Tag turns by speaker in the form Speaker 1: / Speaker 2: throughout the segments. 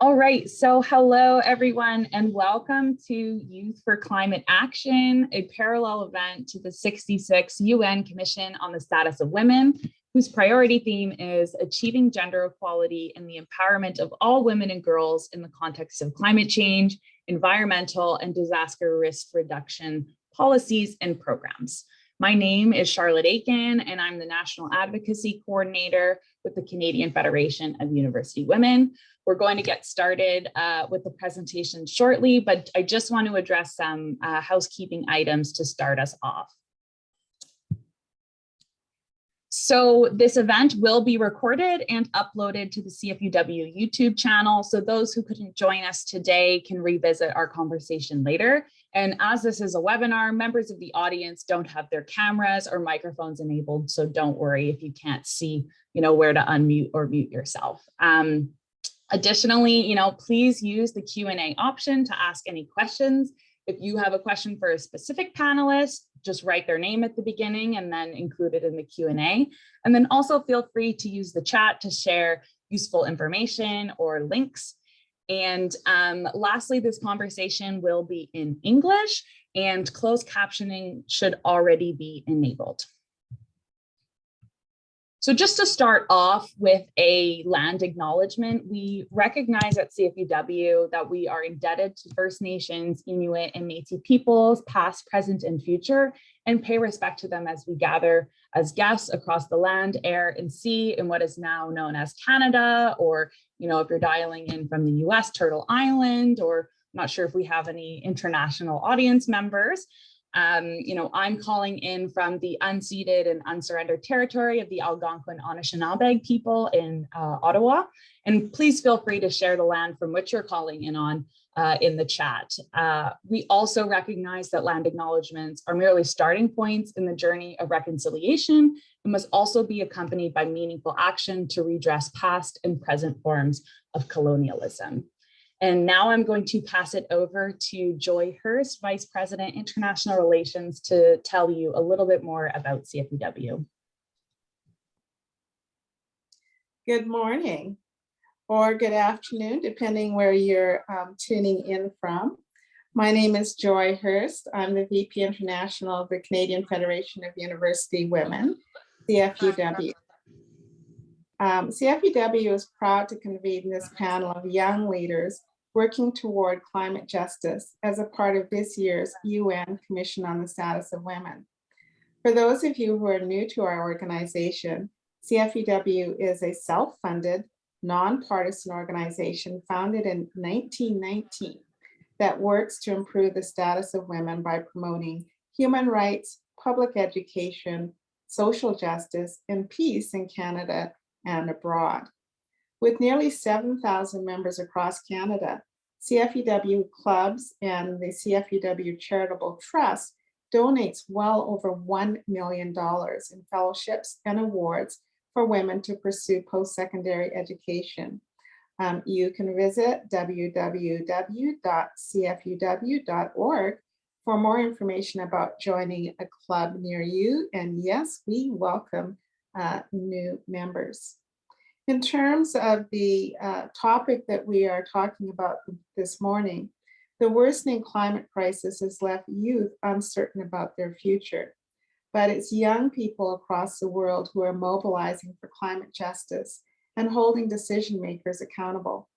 Speaker 1: All right, so hello everyone and welcome to Youth for Climate Action, a parallel event to the 66th UN Commission on the Status of Women, whose priority theme is achieving gender equality and the empowerment of all women and girls in the context of climate change, environmental and disaster risk reduction policies and programs. My name is Charlotte Aiken, and I'm the National Advocacy Coordinator with the Canadian Federation of University Women. We're going to get started with the presentation shortly, but I just want to address some housekeeping items to start us off. So this event will be recorded and uploaded to the CFUW YouTube channel. So those who couldn't join us today can revisit our conversation later. And as this is a webinar, members of the audience don't have their cameras or microphones enabled. So don't worry if you can't see, where to unmute or mute yourself. Additionally, please use the Q&A option to ask any questions. If you have a question for a specific panelist, just write their name at the beginning and then include it in the Q&A. And then also feel free to use the chat to share useful information or links. And lastly, this conversation will be in English and closed captioning should already be enabled. So just to start off with a land acknowledgement, we recognize at CFUW that we are indebted to First Nations, Inuit, and Métis peoples, past, present, and future, and pay respect to them as we gather as guests across the land, air, and sea in what is now known as Canada, or if you're dialing in from the US, Turtle Island, or I'm not sure if we have any international audience members. I'm calling in from the unceded and unsurrendered territory of the Algonquin Anishinaabe people in Ottawa. And please feel free to share the land from which you're calling in on in the chat. We also recognize that land acknowledgements are merely starting points in the journey of reconciliation and must also be accompanied by meaningful action to redress past and present forms of colonialism. And now I'm going to pass it over to Joy Hurst, Vice President, International Relations, to tell you a little bit more about CFUW.
Speaker 2: Good morning or good afternoon, depending where you're tuning in from. My name is Joy Hurst. I'm the VP International of the Canadian Federation of University Women, CFUW. CFUW is proud to convene this panel of young leaders working toward climate justice as a part of this year's UN Commission on the Status of Women. For those of you who are new to our organization, CFUW is a self-funded, nonpartisan organization founded in 1919 that works to improve the status of women by promoting human rights, public education, social justice, and peace in Canada and abroad. With nearly 7,000 members across Canada, CFUW clubs and the CFUW Charitable Trust donates well over $1 million in fellowships and awards for women to pursue post-secondary education. You can visit www.cfuw.org for more information about joining a club near you. And yes, we welcome new members. In terms of the topic that we are talking about this morning, the worsening climate crisis has left youth uncertain about their future, but it's young people across the world who are mobilizing for climate justice and holding decision makers accountable.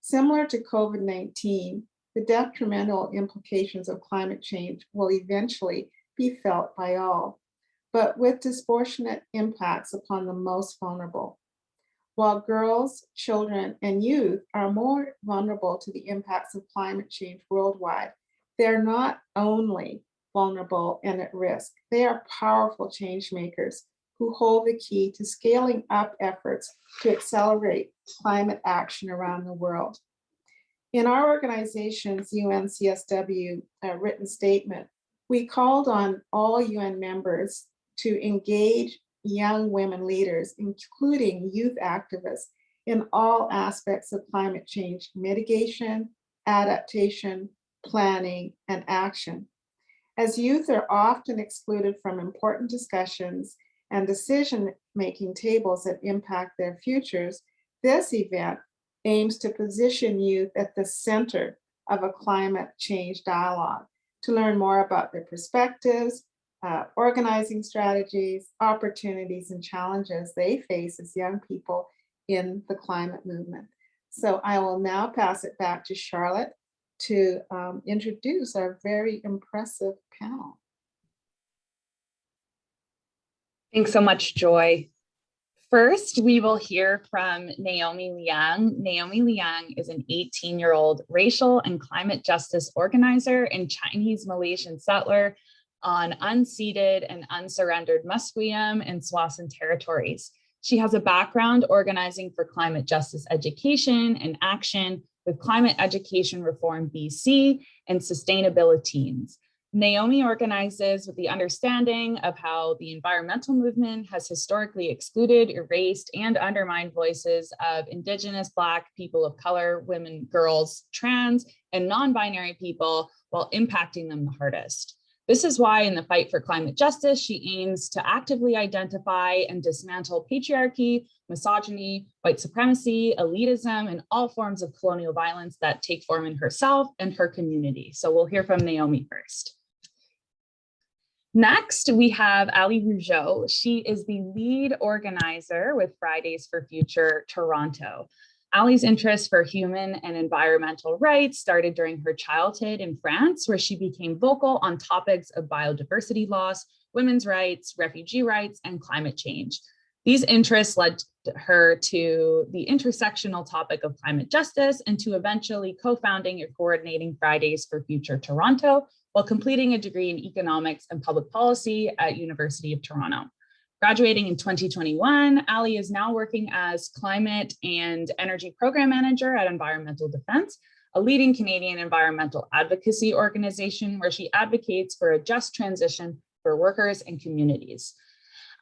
Speaker 2: Similar to COVID-19, the detrimental implications of climate change will eventually be felt by all, but with disproportionate impacts upon the most vulnerable. While girls, children, and youth are more vulnerable to the impacts of climate change worldwide, they're not only vulnerable and at risk, they are powerful change makers who hold the key to scaling up efforts to accelerate climate action around the world. In our organization's UNCSW written statement, we called on all UN members to engage young women leaders, including youth activists, in all aspects of climate change mitigation, adaptation, planning, and action. As youth are often excluded from important discussions and decision-making tables that impact their futures, this event aims to position youth at the center of a climate change dialogue. To learn more about their perspectives, organizing strategies, opportunities, and challenges they face as young people in the climate movement. So I will now pass it back to Charlotte to introduce our very impressive panel.
Speaker 1: Thanks so much, Joy. First, we will hear from Naomi Leung. Naomi Leung is an 18-year-old racial and climate justice organizer and Chinese Malaysian settler on unceded and unsurrendered Musqueam and Swasin territories. She has a background organizing for climate justice education and action with Climate Education Reform BC and Sustainabiliteens. Naomi organizes with the understanding of how the environmental movement has historically excluded, erased, and undermined voices of Indigenous, Black, people of color, women, girls, trans, and non-binary people while impacting them the hardest. This is why in the fight for climate justice, she aims to actively identify and dismantle patriarchy, misogyny, white supremacy, elitism, and all forms of colonial violence that take form in herself and her community. So we'll hear from Naomi first. Next, we have Ali Rougeot. She is the lead organizer with Fridays for Future Toronto. Ali's interest for human and environmental rights started during her childhood in France, where she became vocal on topics of biodiversity loss, women's rights, refugee rights, and climate change. These interests led her to the intersectional topic of climate justice and to eventually co-founding and coordinating Fridays for Future Toronto, while completing a degree in economics and public policy at University of Toronto. Graduating in 2021, Ali is now working as climate and energy program manager at Environmental Defense, a leading Canadian environmental advocacy organization where she advocates for a just transition for workers and communities.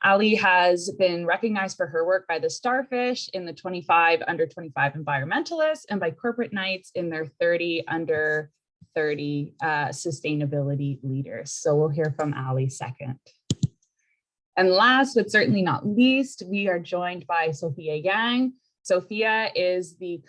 Speaker 1: Ali has been recognized for her work by the Starfish in the 25 under 25 environmentalists and by Corporate Knights in their 30 under 30 sustainability leaders. So we'll hear from Ali second. And last, but certainly not least, we are joined by Sophia Yang. Sophia is the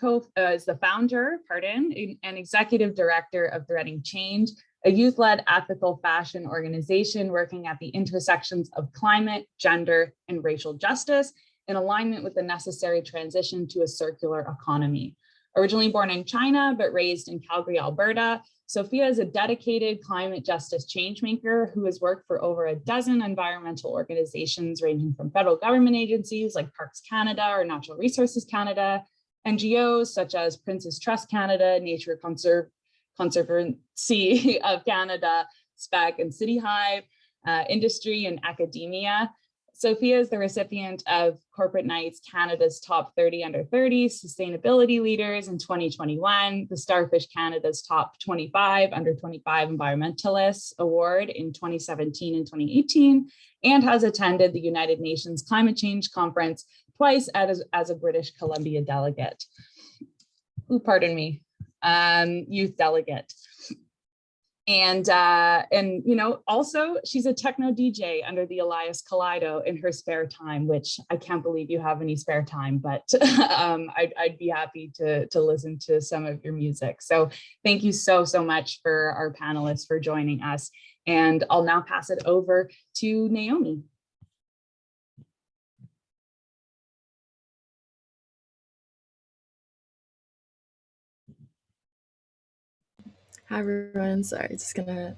Speaker 1: founder, and executive director of Threading Change, a youth-led ethical fashion organization working at the intersections of climate, gender, and racial justice in alignment with the necessary transition to a circular economy. Originally born in China, but raised in Calgary, Alberta, Sophia is a dedicated climate justice changemaker who has worked for over a dozen environmental organizations ranging from federal government agencies like Parks Canada or Natural Resources Canada, NGOs such as Prince's Trust Canada, Nature Conservancy of Canada, SPEC and City Hive, industry and academia. Sophia is the recipient of Corporate Knights Canada's Top 30 Under 30 Sustainability Leaders in 2021, the Starfish Canada's Top 25 Under 25 Environmentalists Award in 2017 and 2018, and has attended the United Nations Climate Change Conference twice as a British Columbia delegate. Youth delegate. And you know, also she's a techno DJ under the Elias Kaleido in her spare time, which I can't believe you have any spare time, but I'd be happy to listen to some of your music. So thank you so much for our panelists for joining us. And I'll now pass it over to Naomi.
Speaker 3: Hi everyone, sorry, just gonna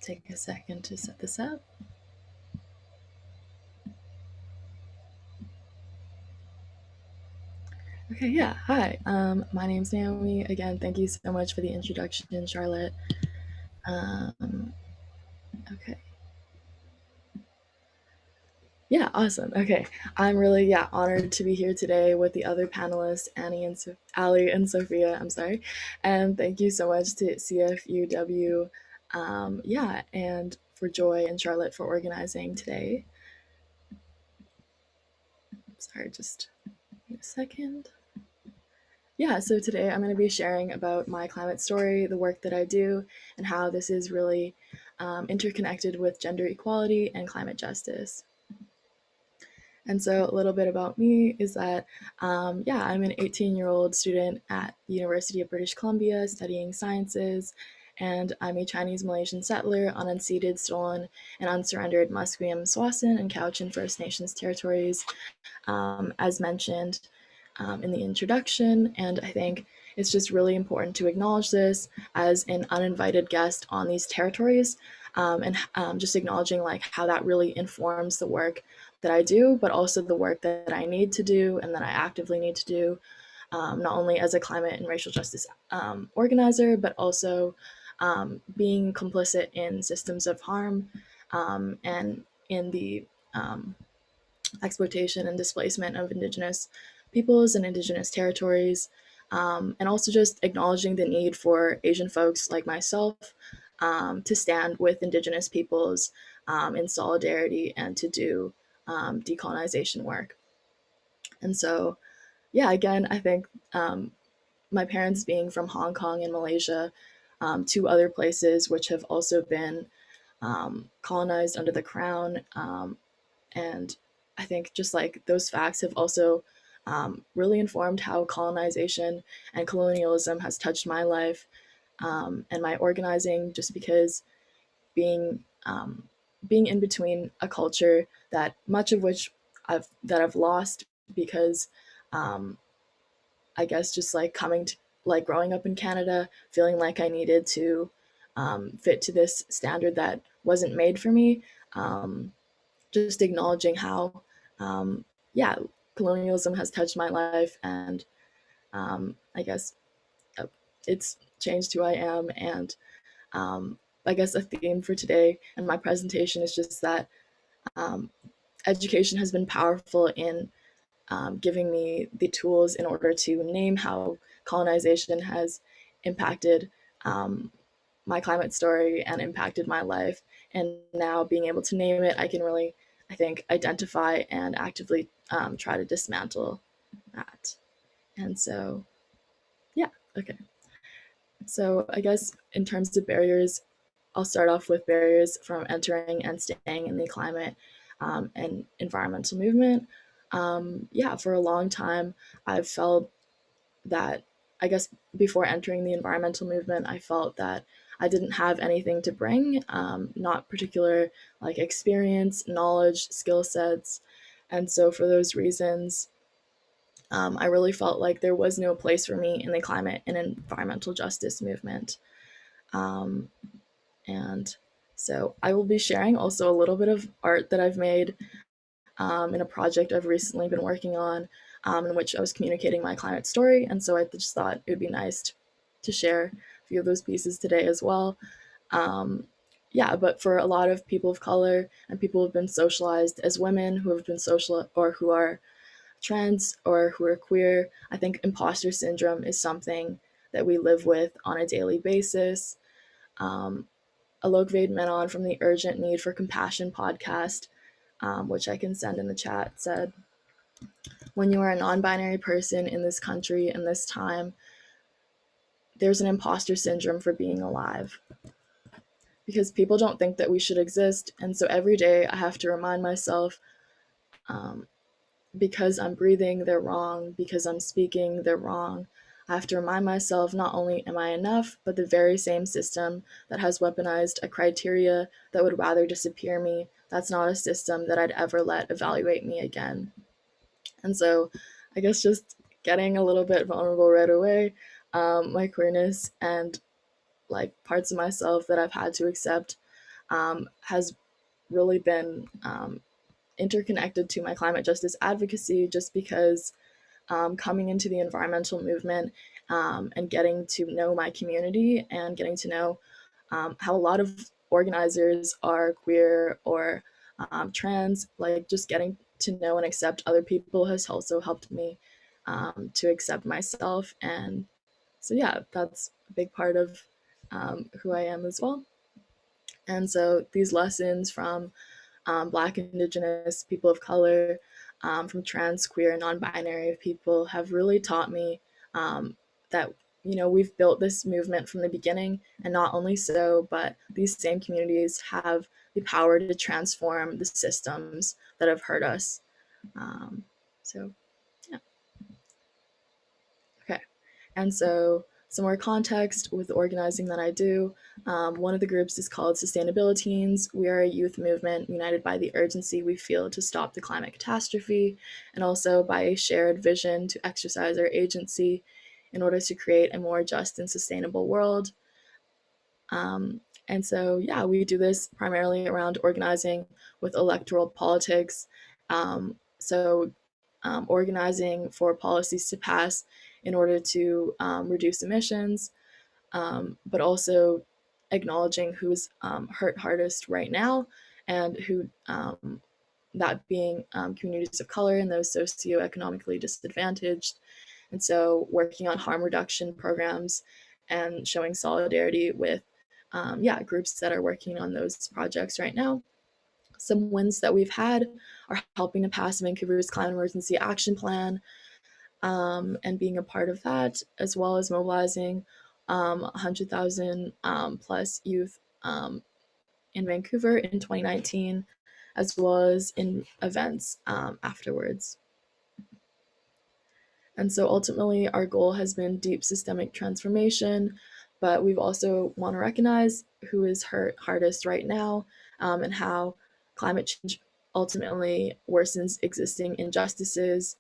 Speaker 3: take a second to set this up. Okay, yeah, hi, my name's Naomi. Again, thank you so much for the introduction, Charlotte. Okay. Yeah, awesome. Okay, I'm really honored to be here today with the other panelists, Ali and Sophia. I'm sorry, and thank you so much to CFUW, and for Joy and Charlotte for organizing today. Sorry, just wait a second. Yeah, so today I'm going to be sharing about my climate story, the work that I do, and how this is really interconnected with gender equality and climate justice. And so a little bit about me is that, yeah, I'm an 18-year-old student at the University of British Columbia studying sciences, and I'm a Chinese Malaysian settler on unceded, stolen, and unsurrendered Musqueam, Swasin, and Cowichan First Nations territories, as mentioned in the introduction. And I think it's just really important to acknowledge this as an uninvited guest on these territories, and just acknowledging like how that really informs the work that I do, but also the work that I need to do and that I actively need to do, not only as a climate and racial justice organizer, but also being complicit in systems of harm, and in the exploitation and displacement of Indigenous peoples and Indigenous territories, and also just acknowledging the need for Asian folks like myself to stand with Indigenous peoples in solidarity and to do decolonization work. And so, yeah, again, I think my parents being from Hong Kong and Malaysia, two other places which have also been colonized under the crown, and I think just like those facts have also really informed how colonization and colonialism has touched my life, and my organizing, just because being being in between a culture that much of which I've lost because I guess just like coming to like growing up in Canada, feeling like I needed to fit to this standard that wasn't made for me. Just acknowledging how, yeah, colonialism has touched my life, and I guess uh, it's changed who I am. And I guess a theme for today and my presentation is just that um, education has been powerful in giving me the tools in order to name how colonization has impacted my climate story and impacted my life. And now being able to name it, I can really, I think, identify and actively try to dismantle that. And so, yeah, okay. So I guess in terms of barriers, I'll start off with barriers from entering and staying in the climate and environmental movement. Yeah, for a long time, I've felt that, I guess, before entering the environmental movement, I felt that I didn't have anything to bring, not particular like experience, knowledge, skill sets. And so for those reasons, I really felt like there was no place for me in the climate and environmental justice movement. Um, and so I will be sharing also a little bit of art that I've made in a project I've recently been working on, in which I was communicating my climate story. And so I just thought it would be nice to share a few of those pieces today as well. Yeah, but for a lot of people of color and people who have been socialized as women, who have been social or who are trans or who are queer, I think imposter syndrome is something that we live with on a daily basis. Alok Ved Menon from the Urgent Need for Compassion podcast, which I can send in the chat, said, when you are a non-binary person in this country in this time, there's an imposter syndrome for being alive. Because people don't think that we should exist. And so every day I have to remind myself, because I'm breathing, they're wrong. Because I'm speaking, they're wrong. I have to remind myself not only am I enough, but the very same system that has weaponized a criteria that would rather disappear me, that's not a system that I'd ever let evaluate me again. And so I guess just getting a little bit vulnerable right away, my queerness and like parts of myself that I've had to accept has really been interconnected to my climate justice advocacy, just because coming into the environmental movement and getting to know my community and getting to know how a lot of organizers are queer or trans, like just getting to know and accept other people has also helped me to accept myself. And so, yeah, that's a big part of who I am as well. And so these lessons from Black, Indigenous, people of color, from trans, queer, non-binary people have really taught me that, you know, we've built this movement from the beginning, and not only so, but these same communities have the power to transform the systems that have hurt us. So yeah. Okay. And so some more context with the organizing that I do. One of the groups is called Sustainabiliteens. We are a youth movement united by the urgency we feel to stop the climate catastrophe, and also by a shared vision to exercise our agency in order to create a more just and sustainable world. And so, yeah, we do this primarily around organizing with electoral politics. Organizing for policies to pass in order to reduce emissions, but also acknowledging who's hurt hardest right now, and who that being communities of color and those socioeconomically disadvantaged. And so working on harm reduction programs and showing solidarity with groups that are working on those projects right now. Some wins that we've had are helping to pass Vancouver's Climate Emergency Action Plan, and being a part of that, as well as mobilizing 100,000 plus youth in Vancouver in 2019, as well as in events afterwards. And so ultimately, our goal has been deep systemic transformation, but we've also want to recognize who is hurt hardest right now, and how climate change ultimately worsens existing injustices.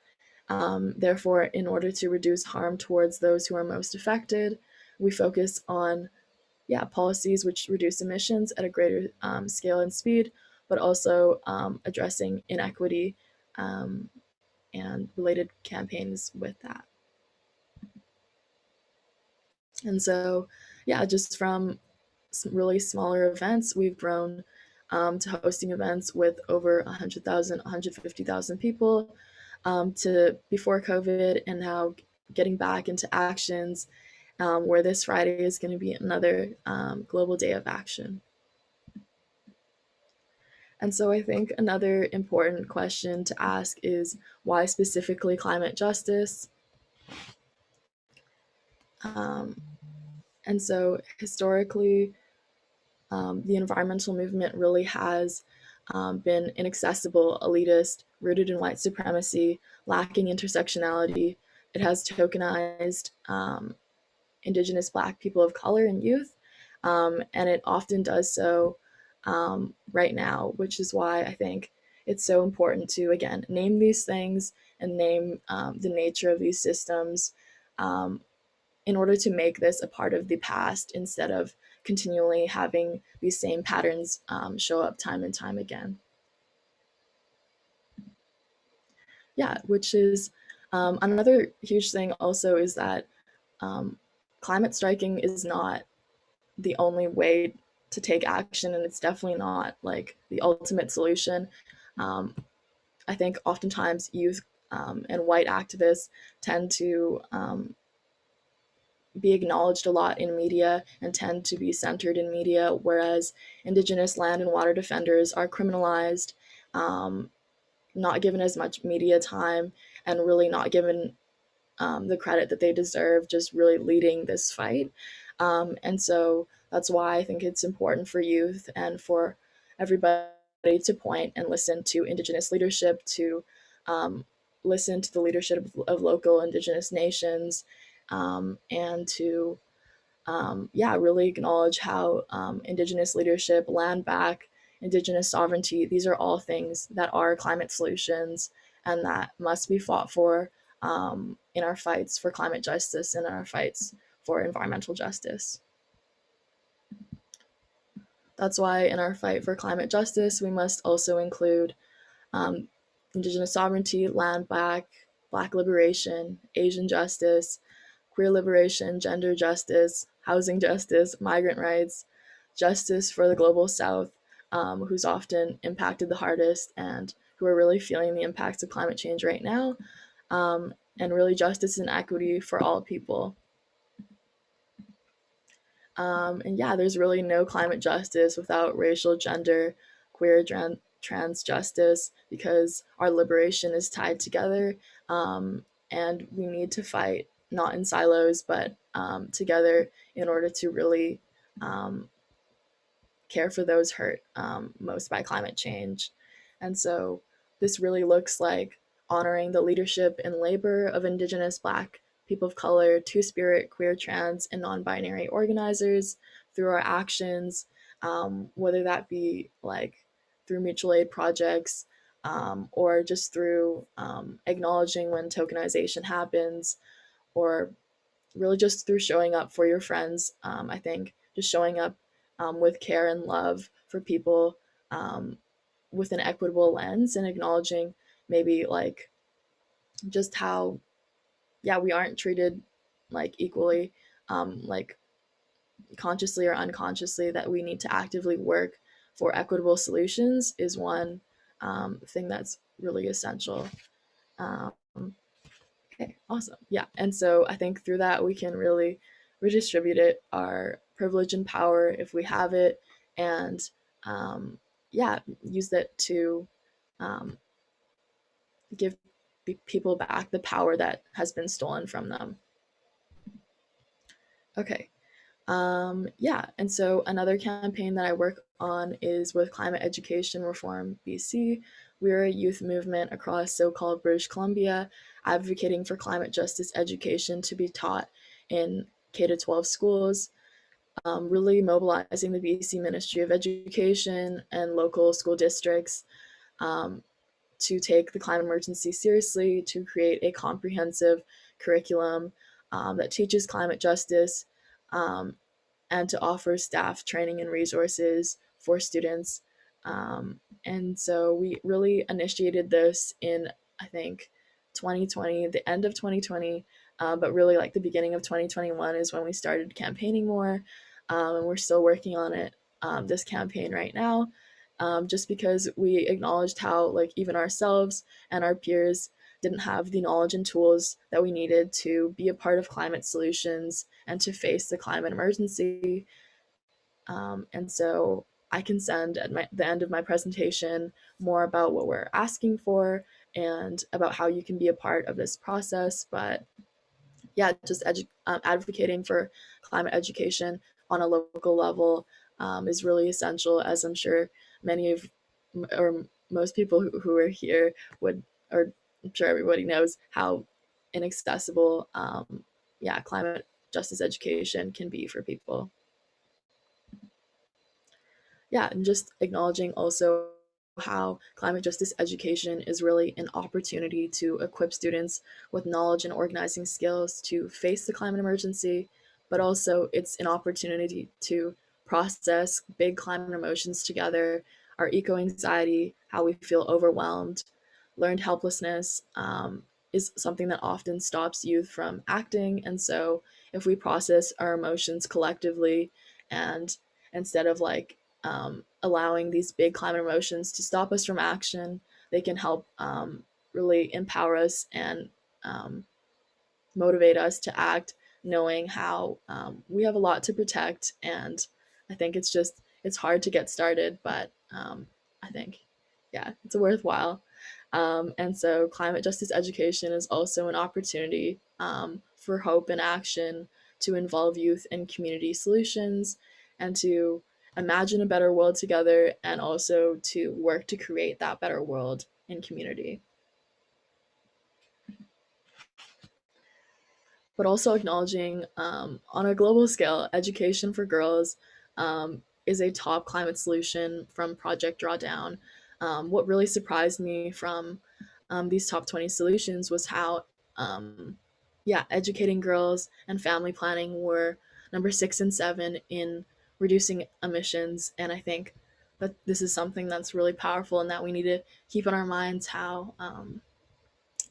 Speaker 3: Therefore, in order to reduce harm towards those who are most affected, we focus on policies which reduce emissions at a greater scale and speed, but also addressing inequity and related campaigns with that. And so, just from some really smaller events, we've grown to hosting events with over 100,000, 150,000 people, to before COVID, and now getting back into actions, where this Friday is going to be another global day of action. And so I think another important question to ask is, why specifically climate justice? And so historically, the environmental movement really has been inaccessible, elitist, rooted in white supremacy, lacking intersectionality. It has tokenized Indigenous Black people of color and youth, and it often does so right now, which is why I think it's so important to, again, name these things and name the nature of these systems, in order to make this a part of the past, instead of continually having these same patterns show up time and time again. Which is another huge thing also, is that climate striking is not the only way to take action, and it's definitely not like the ultimate solution. I think oftentimes youth and white activists tend to be acknowledged a lot in media and tend to be centered in media, whereas Indigenous land and water defenders are criminalized, not given as much media time, and really not given the credit that they deserve, just really leading this fight. And so that's why I think it's important for youth and for everybody to point and listen to Indigenous leadership, to listen to the leadership of local Indigenous nations, and to really acknowledge how Indigenous leadership, land back, Indigenous sovereignty, these are all things that are climate solutions and that must be fought for in our fights for climate justice and in our fights for environmental justice. That's why in our fight for climate justice, we must also include Indigenous sovereignty, land back, Black liberation, Asian justice, queer liberation, gender justice, housing justice, migrant rights, justice for the global South, who's often impacted the hardest and who are really feeling the impacts of climate change right now, and really justice and equity for all people. There's really no climate justice without racial, gender, queer, trans justice, because our liberation is tied together, and we need to fight not in silos, but together in order to really care for those hurt most by climate change. And so this really looks like honoring the leadership and labor of Indigenous, Black, people of color, two-spirit, queer, trans, and non-binary organizers through our actions, whether that be like through mutual aid projects, or just through acknowledging when tokenization happens, or really just through showing up for your friends. I think just showing up with care and love for people, with an equitable lens, and acknowledging maybe like just how, yeah, we aren't treated like equally, like consciously or unconsciously, that we need to actively work for equitable solutions is one thing that's really essential. Um, okay, awesome. Yeah. And so I think through that, we can really redistribute it, our privilege and power, if we have it, and yeah, use that to um, give people back the power that has been stolen from them. Okay. Yeah, and so another campaign that I work on is with Climate Education Reform BC. We're a youth movement across so-called British Columbia, advocating for climate justice education to be taught in K-12 schools, really mobilizing the BC Ministry of Education and local school districts um, to take the climate emergency seriously, to create a comprehensive curriculum that teaches climate justice, um, and to offer staff training and resources for students. And so we really initiated this in, I think, 2020, the end of 2020, but really like the beginning of 2021 is when we started campaigning more. And we're still working on it, this campaign right now, just because we acknowledged how like even ourselves and our peers didn't have the knowledge and tools that we needed to be a part of climate solutions and to face the climate emergency. And so I can send at the end of my presentation more about what we're asking for and about how you can be a part of this process. But yeah, just advocating for climate education on a local level is really essential, as I'm sure many of, or most people who are here would, or I'm sure everybody knows how inaccessible, yeah, climate justice education can be for people. Yeah, and just acknowledging also how climate justice education is really an opportunity to equip students with knowledge and organizing skills to face the climate emergency, but also it's an opportunity to process big climate emotions together, our eco anxiety, how we feel overwhelmed. Learned helplessness is something that often stops youth from acting. And so if we process our emotions collectively, and instead of like allowing these big climate emotions to stop us from action, they can help really empower us and motivate us to act, knowing how we have a lot to protect. And I think it's hard to get started, but I think, yeah, it's worthwhile. And so climate justice education is also an opportunity for hope and action, to involve youth in community solutions, and to imagine a better world together, and also to work to create that better world in community. But also acknowledging on a global scale, education for girls is a top climate solution from Project Drawdown. What really surprised me from these top 20 solutions was how, yeah, educating girls and family planning were number 6 and 7 in reducing emissions. And I think that this is something that's really powerful, and that we need to keep in our minds how,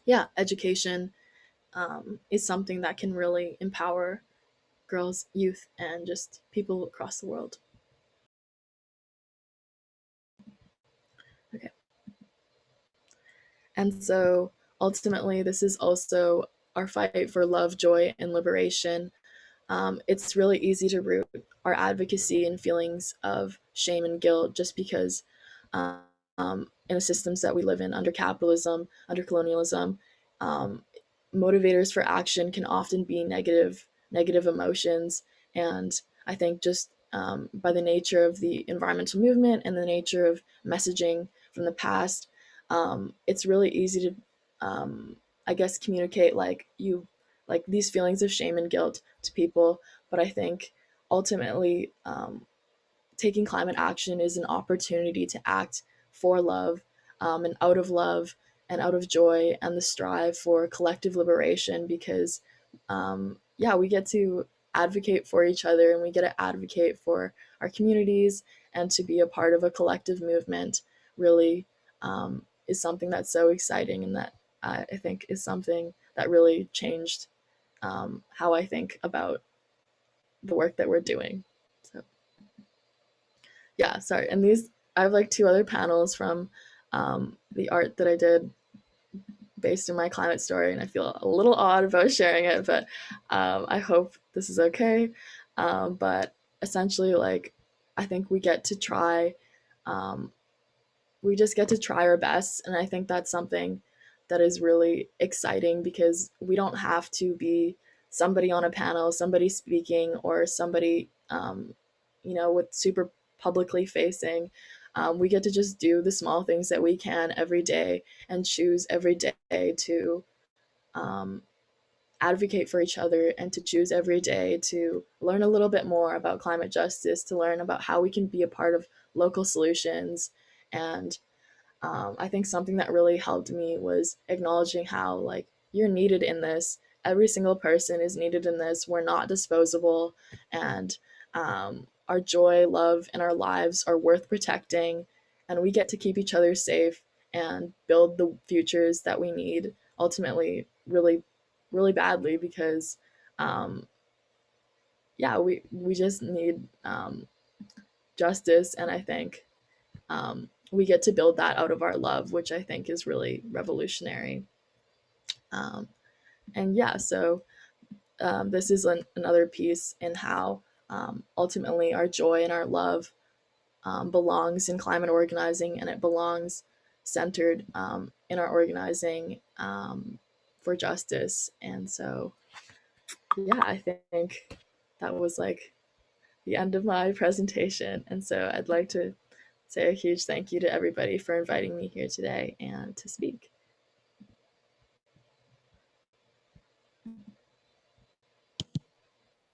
Speaker 3: yeah, education is something that can really empower girls, youth, and just people across the world. Okay. And so ultimately, this is also our fight for love, joy, and liberation. It's really easy to root our advocacy in feelings of shame and guilt, just because in the systems that we live in, under capitalism, under colonialism, um, motivators for action can often be negative emotions. And I think just by the nature of the environmental movement and the nature of messaging from the past, it's really easy to, I guess, communicate like these feelings of shame and guilt to people. But I think ultimately, taking climate action is an opportunity to act for love, and out of joy and the strive for collective liberation, because yeah, we get to advocate for each other, and we get to advocate for our communities, and to be a part of a collective movement really is something that's so exciting, and that I think is something that really changed how I think about the work that we're doing. So yeah, sorry. And these, I have like two other panels from the art that I did based in my climate story, and I feel a little odd about sharing it, but I hope this is okay. But essentially, like, I think we get to try, we just get to try our best, and I think that's something that is really exciting, because we don't have to be somebody on a panel, somebody speaking, or somebody with super publicly facing. We get to just do the small things that we can every day, and choose every day to um, advocate for each other, and to choose every day to learn a little bit more about climate justice, to learn about how we can be a part of local solutions. And I think something that really helped me was acknowledging how, like, you're needed in this. Every single person is needed in this. We're not disposable, and our joy, love, and our lives are worth protecting. And we get to keep each other safe and build the futures that we need ultimately, really, really badly, because yeah, we just need justice, and I think we get to build that out of our love, which I think is really revolutionary. Um, and yeah, so this is another piece in how ultimately our joy and our love belongs in climate organizing, and it belongs centered in our organizing for justice. And so, yeah, I think that was like the end of my presentation. And so I'd like to say a huge thank you to everybody for inviting me here today and to speak.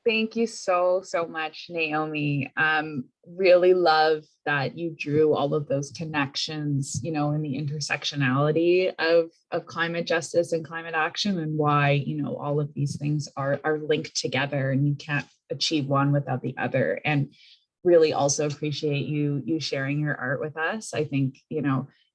Speaker 1: Thank you so, so much, Naomi. Really love that you drew all of those connections, in the intersectionality of climate justice and climate action, and why, all of these things are linked together, and you can't achieve one without the other. And really also appreciate you sharing your art with us. I think,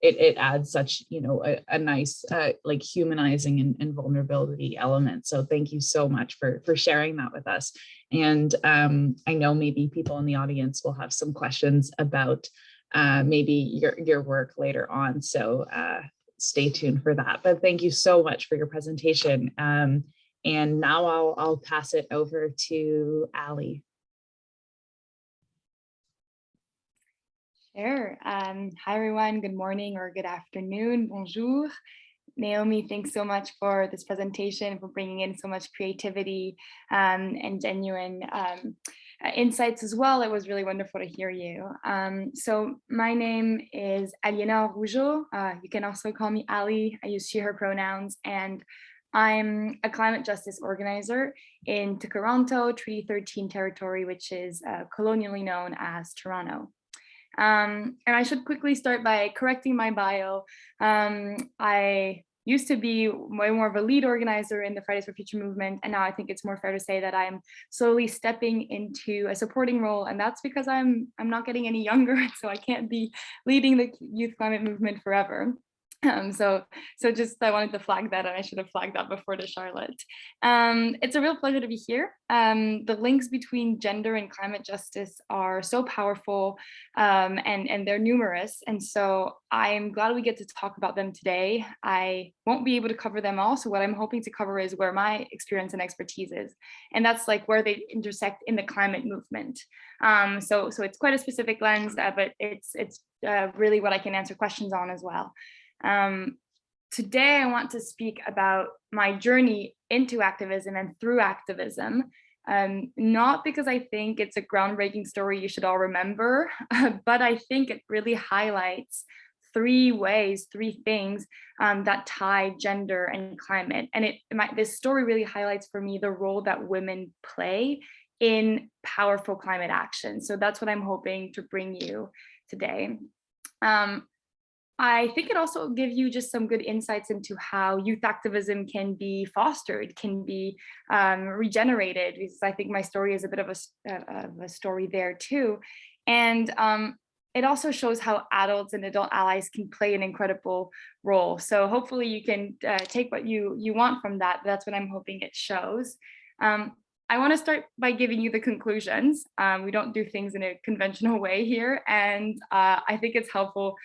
Speaker 1: it adds such, a nice like humanizing and vulnerability element. So thank you so much for sharing that with us. And I know maybe people in the audience will have some questions about maybe your work later on. So stay tuned for that. But thank you so much for your presentation. And now I'll pass it over to Ali.
Speaker 4: Sure. Hi, everyone. Good morning or good afternoon. Bonjour. Naomi, thanks so much for this presentation, for bringing in so much creativity and genuine insights as well. It was really wonderful to hear you. So my name is Aliénor Rougeot. You can also call me Ali. I use she, her pronouns, and I'm a climate justice organizer in Toronto, Treaty 13 territory, which is colonially known as Toronto. And I should quickly start by correcting my bio. I used to be way more of a lead organizer in the Fridays for Future movement, and now I think it's more fair to say that I'm slowly stepping into a supporting role, and that's because I'm not getting any younger, so I can't be leading the youth climate movement forever. So just I wanted to flag that, and I should have flagged that before to Charlotte. It's a real pleasure to be here. The links between gender and climate justice are so powerful, and they're numerous. And so I'm glad we get to talk about them today. I won't be able to cover them all. So what I'm hoping to cover is where my experience and expertise is. And that's like where they intersect in the climate movement. So it's quite a specific lens, but it's really what I can answer questions on as well. Today, I want to speak about my journey into activism and through activism, not because I think it's a groundbreaking story you should all remember, but I think it really highlights three things that tie gender and climate. And this story really highlights for me the role that women play in powerful climate action. So that's what I'm hoping to bring you today. I think it also gives you just some good insights into how youth activism can be fostered, can be regenerated, because I think my story is a bit of a story there too. And it also shows how adults and adult allies can play an incredible role. So hopefully you can take what you want from that. That's what I'm hoping it shows. I want to start by giving you the conclusions. We don't do things in a conventional way here. And I think it's helpful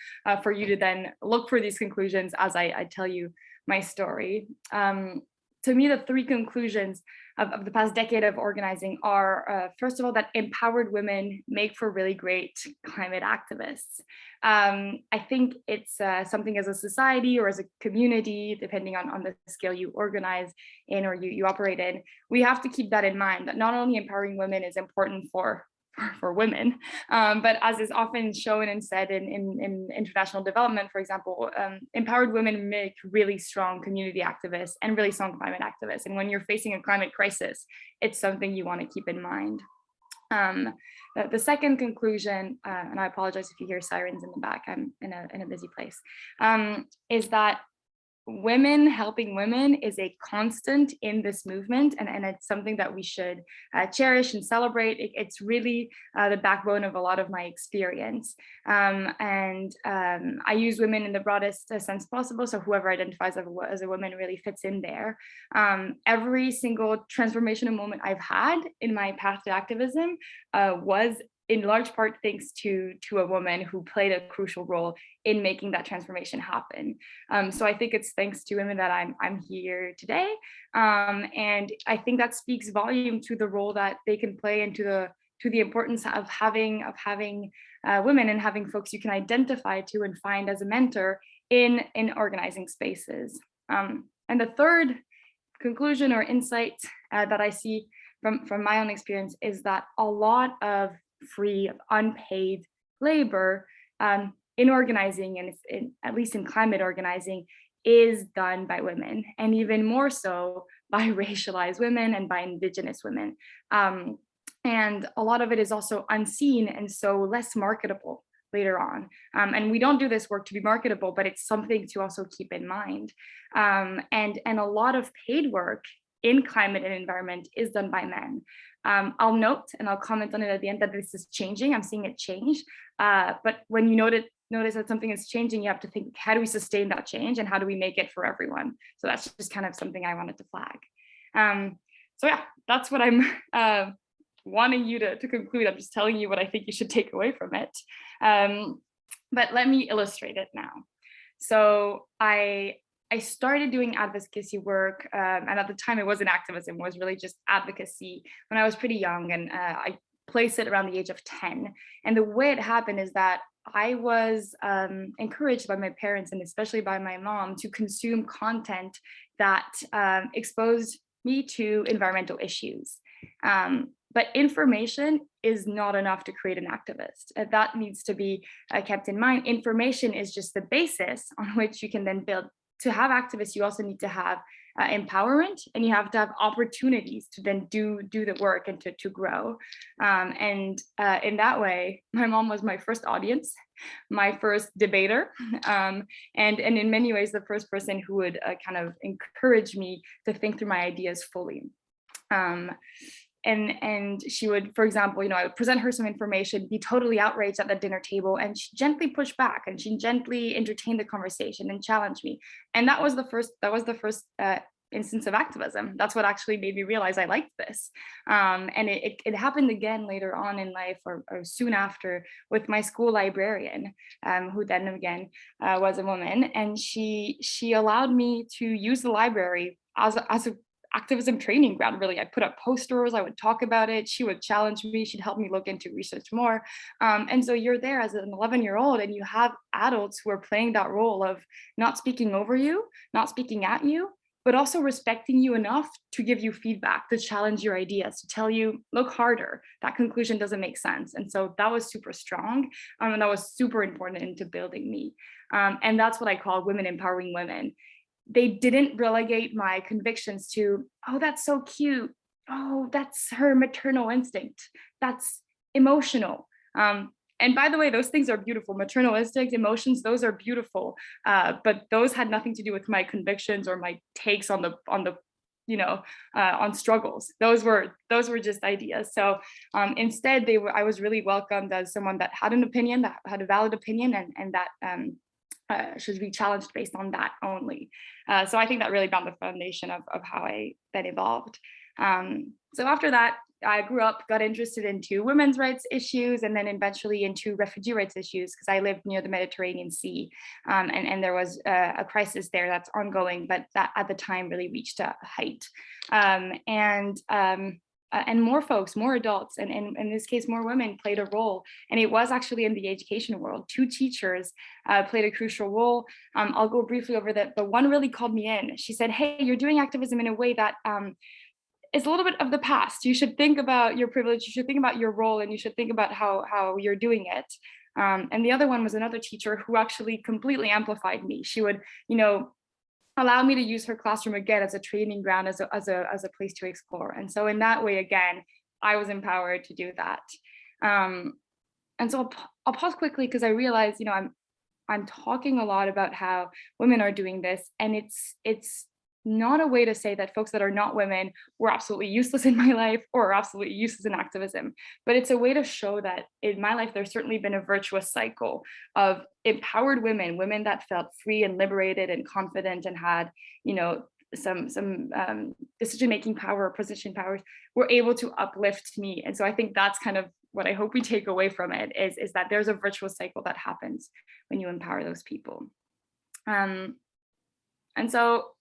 Speaker 4: for you to then look for these conclusions as I tell you my story. To me, the three conclusions of the past decade of organizing are, first of all, that empowered women make for really great climate activists. I think it's something as a society or as a community, depending on the scale you organize in or you operate in, we have to keep that in mind, that not only empowering women is important for women, but as is often shown and said in international development, for example, empowered women make really strong community activists and really strong climate activists. And when you're facing a climate crisis, it's something you want to keep in mind. The second conclusion, and I apologize if you hear sirens in the back, I'm in a busy place, is that women helping women is a constant in this movement, and it's something that we should cherish and celebrate. It's really the backbone of a lot of my experience. I use women in the broadest sense possible, so whoever identifies as a woman really fits in there. Every single transformational moment I've had in my path to activism was in large part thanks to a woman who played a crucial role in making that transformation happen. So I think it's thanks to women that I'm here today. And I think that speaks volume to the role that they can play and to the importance of having women and having folks you can identify to and find as a mentor in organizing spaces. And the third conclusion or insight that I see from my own experience is that a lot of free, unpaid labor in organizing, and at least in climate organizing, is done by women, and even more so by racialized women and by Indigenous women. And a lot of it is also unseen and so less marketable later on. And we don't do this work to be marketable, but it's something to also keep in mind. And a lot of paid work in climate and environment is done by men. I'll note, and I'll comment on it at the end, that this is changing. I'm seeing it change. But when you notice that something is changing, you have to think, how do we sustain that change and how do we make it for everyone? So that's just kind of something I wanted to flag. So yeah, that's what I'm wanting you to conclude. I'm just telling you what I think you should take away from it. But let me illustrate it now. So I started doing advocacy work, and at the time it wasn't activism, it was really just advocacy when I was pretty young, and I placed it around the age of 10. And the way it happened is that I was encouraged by my parents, and especially by my mom, to consume content that exposed me to environmental issues. But information is not enough to create an activist. That needs to be kept in mind. Information is just the basis on which you can then build. To have activists, you also need to have empowerment, and you have to have opportunities to then do the work and to grow. And in that way, my mom was my first audience, my first debater, and in many ways, the first person who would kind of encourage me to think through my ideas fully. And she would, for example, I would present her some information, be totally outraged at the dinner table, and she gently pushed back, and she gently entertained the conversation and challenged me. And that was the first instance of activism. That's what actually made me realize I liked this. And it happened again later on in life, or soon after, with my school librarian, who then again was a woman, and she allowed me to use the library as a activism training ground, really. I put up posters, I would talk about it, she would challenge me, she'd help me look into research more. And so you're there as an 11-year-old, and you have adults who are playing that role of not speaking over you, not speaking at you, but also respecting you enough to give you feedback, to challenge your ideas, to tell you, look harder, that conclusion doesn't make sense. And so that was super strong, and that was super important into building me. And that's what I call women empowering women. They didn't relegate my convictions to, oh, that's so cute. Oh, that's her maternal instinct. That's emotional. And by the way, those things are beautiful. Maternal instinct, emotions, those are beautiful. But those had nothing to do with my convictions or my takes on on struggles. Those were just ideas. So instead, I was really welcomed as someone that had an opinion, that had a valid opinion, and that should be challenged based on that only. So I think that really found the foundation of how I then evolved. So after that, I grew up, got interested into women's rights issues, and then eventually into refugee rights issues, because I lived near the Mediterranean Sea, and there was a crisis there that's ongoing, but that at the time really reached a height. And more folks, more adults, and in this case, more women played a role. And it was actually in the education world. 2 teachers played a crucial role. I'll go briefly over that, but one really called me in. She said, hey, you're doing activism in a way that is a little bit of the past. You should think about your privilege, you should think about your role, and you should think about how you're doing it. And the other one was another teacher who actually completely amplified me. She would, allow me to use her classroom again as a training ground, as a place to explore. And so in that way, again, I was empowered to do that. And so I'll pause quickly, because I realize, I'm talking a lot about how women are doing this, and it's not a way to say that folks that are not women were absolutely useless in my life or are absolutely useless in activism, but it's a way to show that in my life, there's certainly been a virtuous cycle of empowered women that felt free and liberated and confident and had, some decision-making power or position powers, were able to uplift me. And so I think that's kind of what I hope we take away from it, is that there's a virtuous cycle that happens when you empower those people. And so,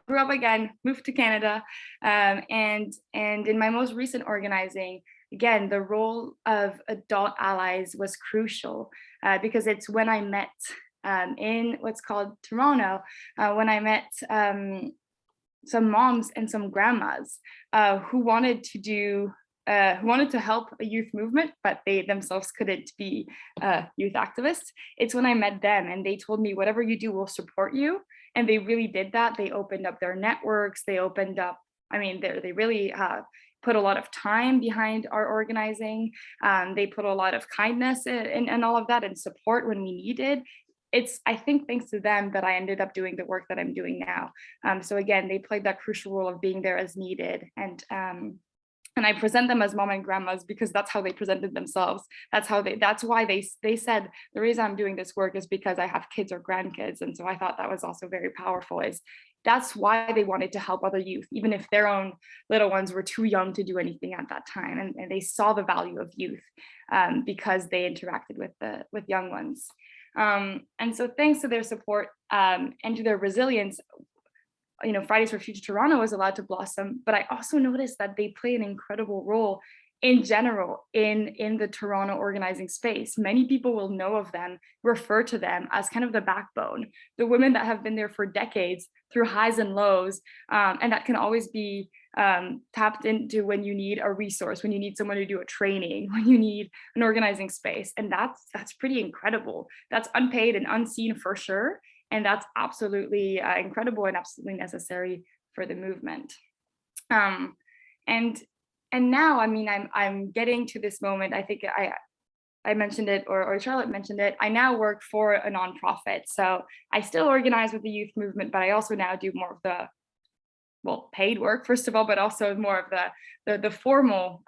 Speaker 4: grew up again, moved to Canada, and in my most recent organizing, again, the role of adult allies was crucial, because it's when I met in what's called Toronto, when I met some moms and some grandmas who wanted to help a youth movement, but they themselves couldn't be youth activists. It's when I met them, and they told me, whatever you do, we'll support you. And they really did that. They opened up their networks. They opened up, they really put a lot of time behind our organizing. They put a lot of kindness and all of that, and support when we needed. It's, I think, thanks to them that I ended up doing the work that I'm doing now. So again, they played that crucial role of being there as needed. And I present them as mom and grandmas because that's how they presented themselves. That's why they said, the reason I'm doing this work is because I have kids or grandkids. And so I thought that was also very powerful, is that's why they wanted to help other youth, even if their own little ones were too young to do anything at that time. And they saw the value of youth because they interacted with young ones. And so thanks to their support and to their resilience, Fridays for Future Toronto was allowed to blossom, but I also noticed that they play an incredible role in general in the Toronto organizing space. Many people will know of them, refer to them as kind of the backbone, the women that have been there for decades through highs and lows, and that can always be tapped into when you need a resource, when you need someone to do a training, when you need an organizing space. And that's pretty incredible. That's unpaid and unseen for sure. And that's absolutely incredible and absolutely necessary for the movement. And now, I'm getting to this moment. I think I mentioned it, or Charlotte mentioned it. I now work for a nonprofit. So I still organize with the youth movement, but I also now do more of the, paid work, first of all, but also more of the formal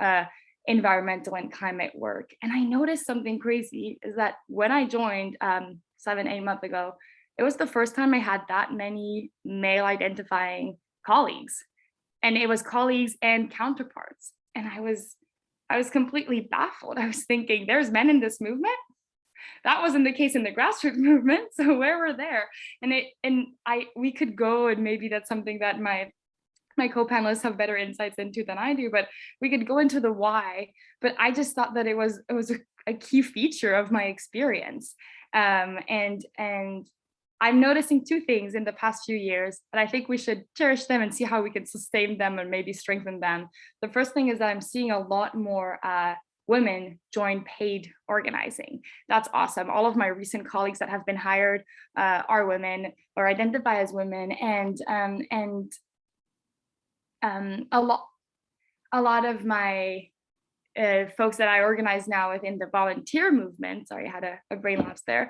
Speaker 4: environmental and climate work. And I noticed something crazy, is that when I joined 7-8 months ago, it was the first time I had that many male identifying colleagues, and it was colleagues and counterparts. And I was completely baffled. I was thinking, there's men in this movement? That wasn't the case in the grassroots movement. So where were there? We could go, and maybe that's something that my co-panelists have better insights into than I do, but we could go into the why. But I just thought that it was a key feature of my experience. And I'm noticing two things in the past few years, and I think we should cherish them and see how we can sustain them and maybe strengthen them. The first thing is that I'm seeing a lot more women join paid organizing. That's awesome. All of my recent colleagues that have been hired are women or identify as women, and a lot of my folks that I organize now within the volunteer movement, sorry, I had a brain lapse there,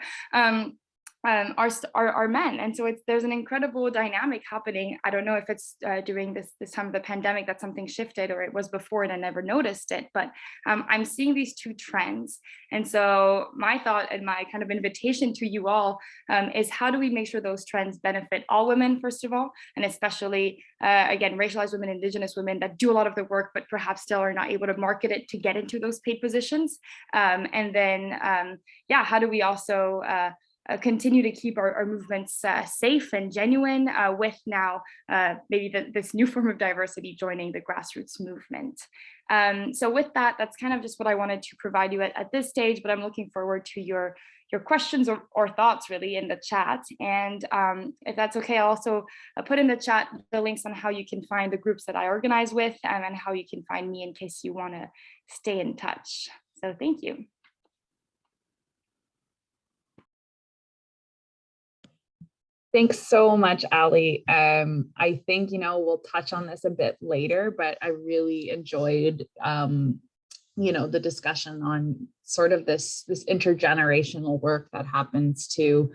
Speaker 4: are men. And so there's an incredible dynamic happening. I don't know if it's during this time of the pandemic that something shifted, or it was before and I never noticed it, but I'm seeing these two trends. And so my thought and my kind of invitation to you all is, how do we make sure those trends benefit all women, first of all, and especially, again, racialized women, Indigenous women that do a lot of the work, but perhaps still are not able to market it to get into those paid positions. And then, yeah, how do we also continue to keep our movements safe and genuine with now maybe this new form of diversity joining the grassroots movement. So with that, that's kind of just what I wanted to provide you at this stage, but I'm looking forward to your questions or thoughts really in the chat. And if that's okay, I'll also put in the chat the links on how you can find the groups that I organize with and how you can find me in case you want to stay in touch. So thank you.
Speaker 1: Thanks so much, Ali. I think, we'll touch on this a bit later, but I really enjoyed, the discussion on sort of this intergenerational work that happens to,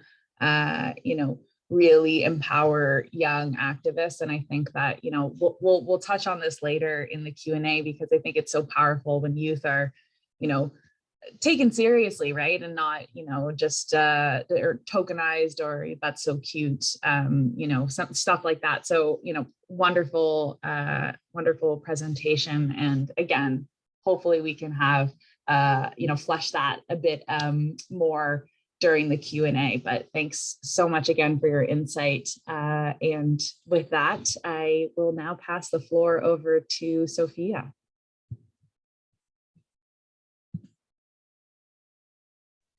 Speaker 1: really empower young activists. And I think that, we'll touch on this later in the Q&A, because I think it's so powerful when youth are, taken seriously, right? And not, just or tokenized, or that's so cute, some stuff like that. So, wonderful presentation. And again, hopefully we can have, flesh that a bit more during the Q&A. But thanks so much again for your insight. And with that, I will now pass the floor over to Sophia.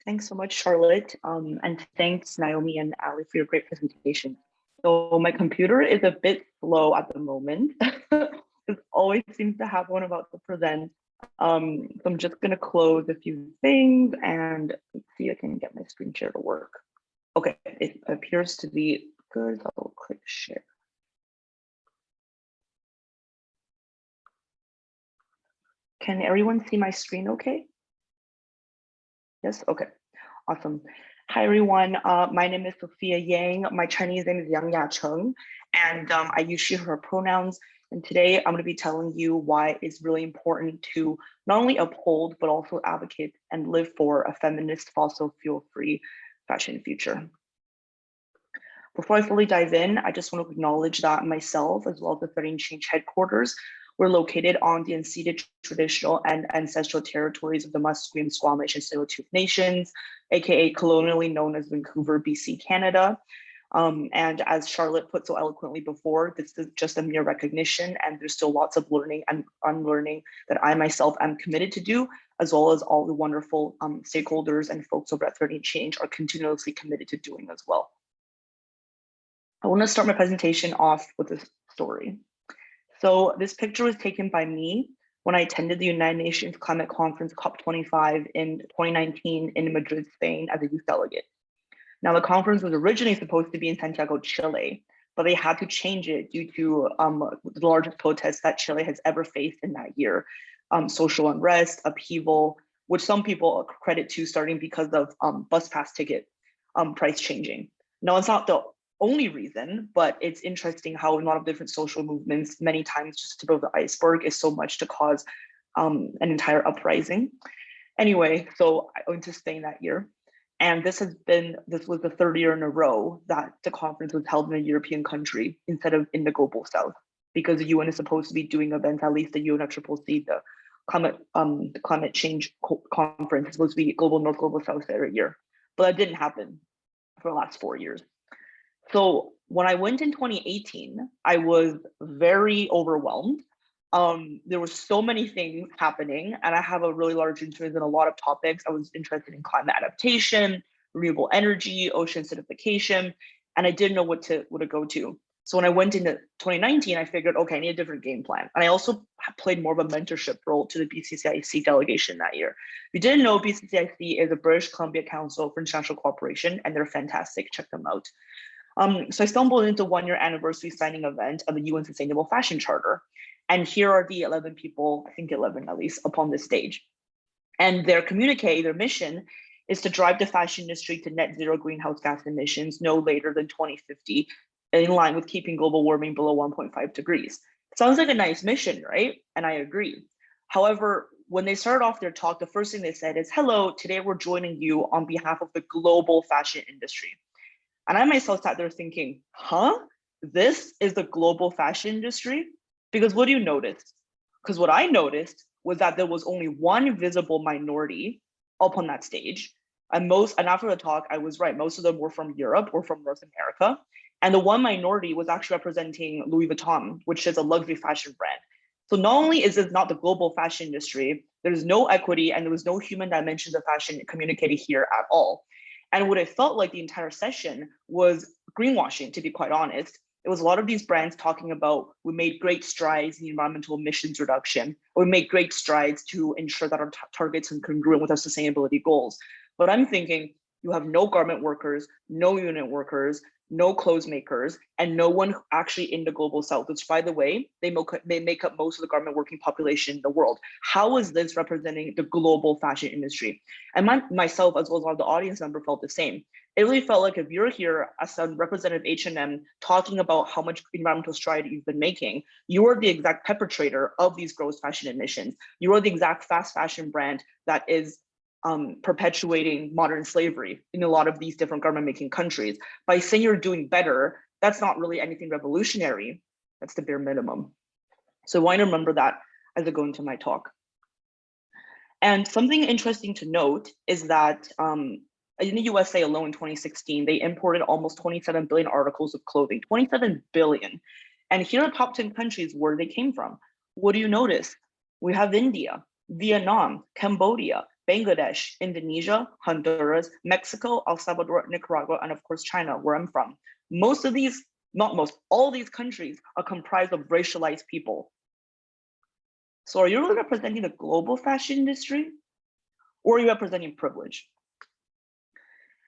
Speaker 5: Thanks so much, Charlotte. And thanks, Naomi and Ali, for your great presentation. So my computer is a bit slow at the moment. It always seems to have one about to present. So I'm just going to close a few things and see if I can get my screen share to work. Okay, it appears to be good. I'll click share. Can everyone see my screen okay? Yes, okay, awesome. Hi everyone, my name is Sophia Yang. My Chinese name is Yang Yacheng, and I use she, her pronouns. And today I'm going to be telling you why it's really important to not only uphold, but also advocate and live for a feminist, fossil fuel-free fashion future. Before I fully dive in, I just want to acknowledge that myself, as well as the Threading Change headquarters, we're located on the unceded traditional and ancestral territories of the Musqueam, Squamish, and Tsleil-Waututh Nations, aka colonially known as Vancouver, BC, Canada. And as Charlotte put so eloquently before, this is just a mere recognition, and there's still lots of learning and unlearning that I myself am committed to do, as well as all the wonderful stakeholders and folks over at Threading Change are continuously committed to doing as well. I want to start my presentation off with a story. So this picture was taken by me when I attended the United Nations Climate Conference COP25 in 2019 in Madrid, Spain, as a youth delegate. Now, the conference was originally supposed to be in Santiago, Chile, but they had to change it due to the largest protests that Chile has ever faced in that year. Social unrest, upheaval, which some people credit to starting because of bus pass ticket price changing. Now, it's not the only reason, but it's interesting how a lot of different social movements, many times just to build the iceberg, is so much to cause an entire uprising. Anyway, so I went to Spain that year, and this was the third year in a row that the conference was held in a European country instead of in the global south, because the UN is supposed to be doing events, at least the UNFCCC, the climate change conference is supposed to be global north, global south every year, but that didn't happen for the last 4 years. So when I went in 2018, I was very overwhelmed. There were so many things happening, and I have a really large interest in a lot of topics. I was interested in climate adaptation, renewable energy, ocean acidification, and I didn't know what to go to. So when I went into 2019, I figured, okay, I need a different game plan. And I also played more of a mentorship role to the BCCIC delegation that year. If you didn't know, BCCIC is a British Columbia Council for International Cooperation, and they're fantastic. Check them out. So I stumbled into one-year anniversary signing event of the UN Sustainable Fashion Charter. And here are the 11 people, I think 11 at least, upon this stage. And their communique, their mission, is to drive the fashion industry to net zero greenhouse gas emissions no later than 2050, in line with keeping global warming below 1.5 degrees. Sounds like a nice mission, right? And I agree. However, when they started off their talk, the first thing they said is, hello, today we're joining you on behalf of the global fashion industry. And I myself sat there thinking, huh? This is the global fashion industry? Because what do you notice? Because what I noticed was that there was only one visible minority up on that stage. And after the talk, I was right. Most of them were from Europe or from North America. And the one minority was actually representing Louis Vuitton, which is a luxury fashion brand. So not only is this not the global fashion industry, there's no equity and there was no human dimensions of fashion communicated here at all. And what it felt like the entire session was greenwashing, to be quite honest. It was a lot of these brands talking about, we made great strides in environmental emissions reduction, or we made great strides to ensure that our targets are congruent with our sustainability goals. But I'm thinking, you have no garment workers, no unit workers, no clothes makers, and no one actually in the global south, which, by the way, they make up most of the garment working population in the world. How is this representing the global fashion industry? And myself, as well as a lot of the audience member, felt the same. It really felt like if you're here as a representative H&M talking about how much environmental stride you've been making, you are the exact perpetrator of these gross fashion emissions. You are the exact fast fashion brand that is perpetuating modern slavery in a lot of these different garment making countries. By saying you're doing better, that's not really anything revolutionary. That's the bare minimum. So I want to remember that as I go into my talk. And something interesting to note is that in the USA alone in 2016, they imported almost 27 billion articles of clothing, 27 billion. And here are top 10 countries where they came from. What do you notice? We have India, Vietnam, Cambodia, Bangladesh, Indonesia, Honduras, Mexico, El Salvador, Nicaragua, and of course, China, where I'm from. Most of these, not most, all these countries are comprised of racialized people. So are you really representing the global fashion industry, or are you representing privilege?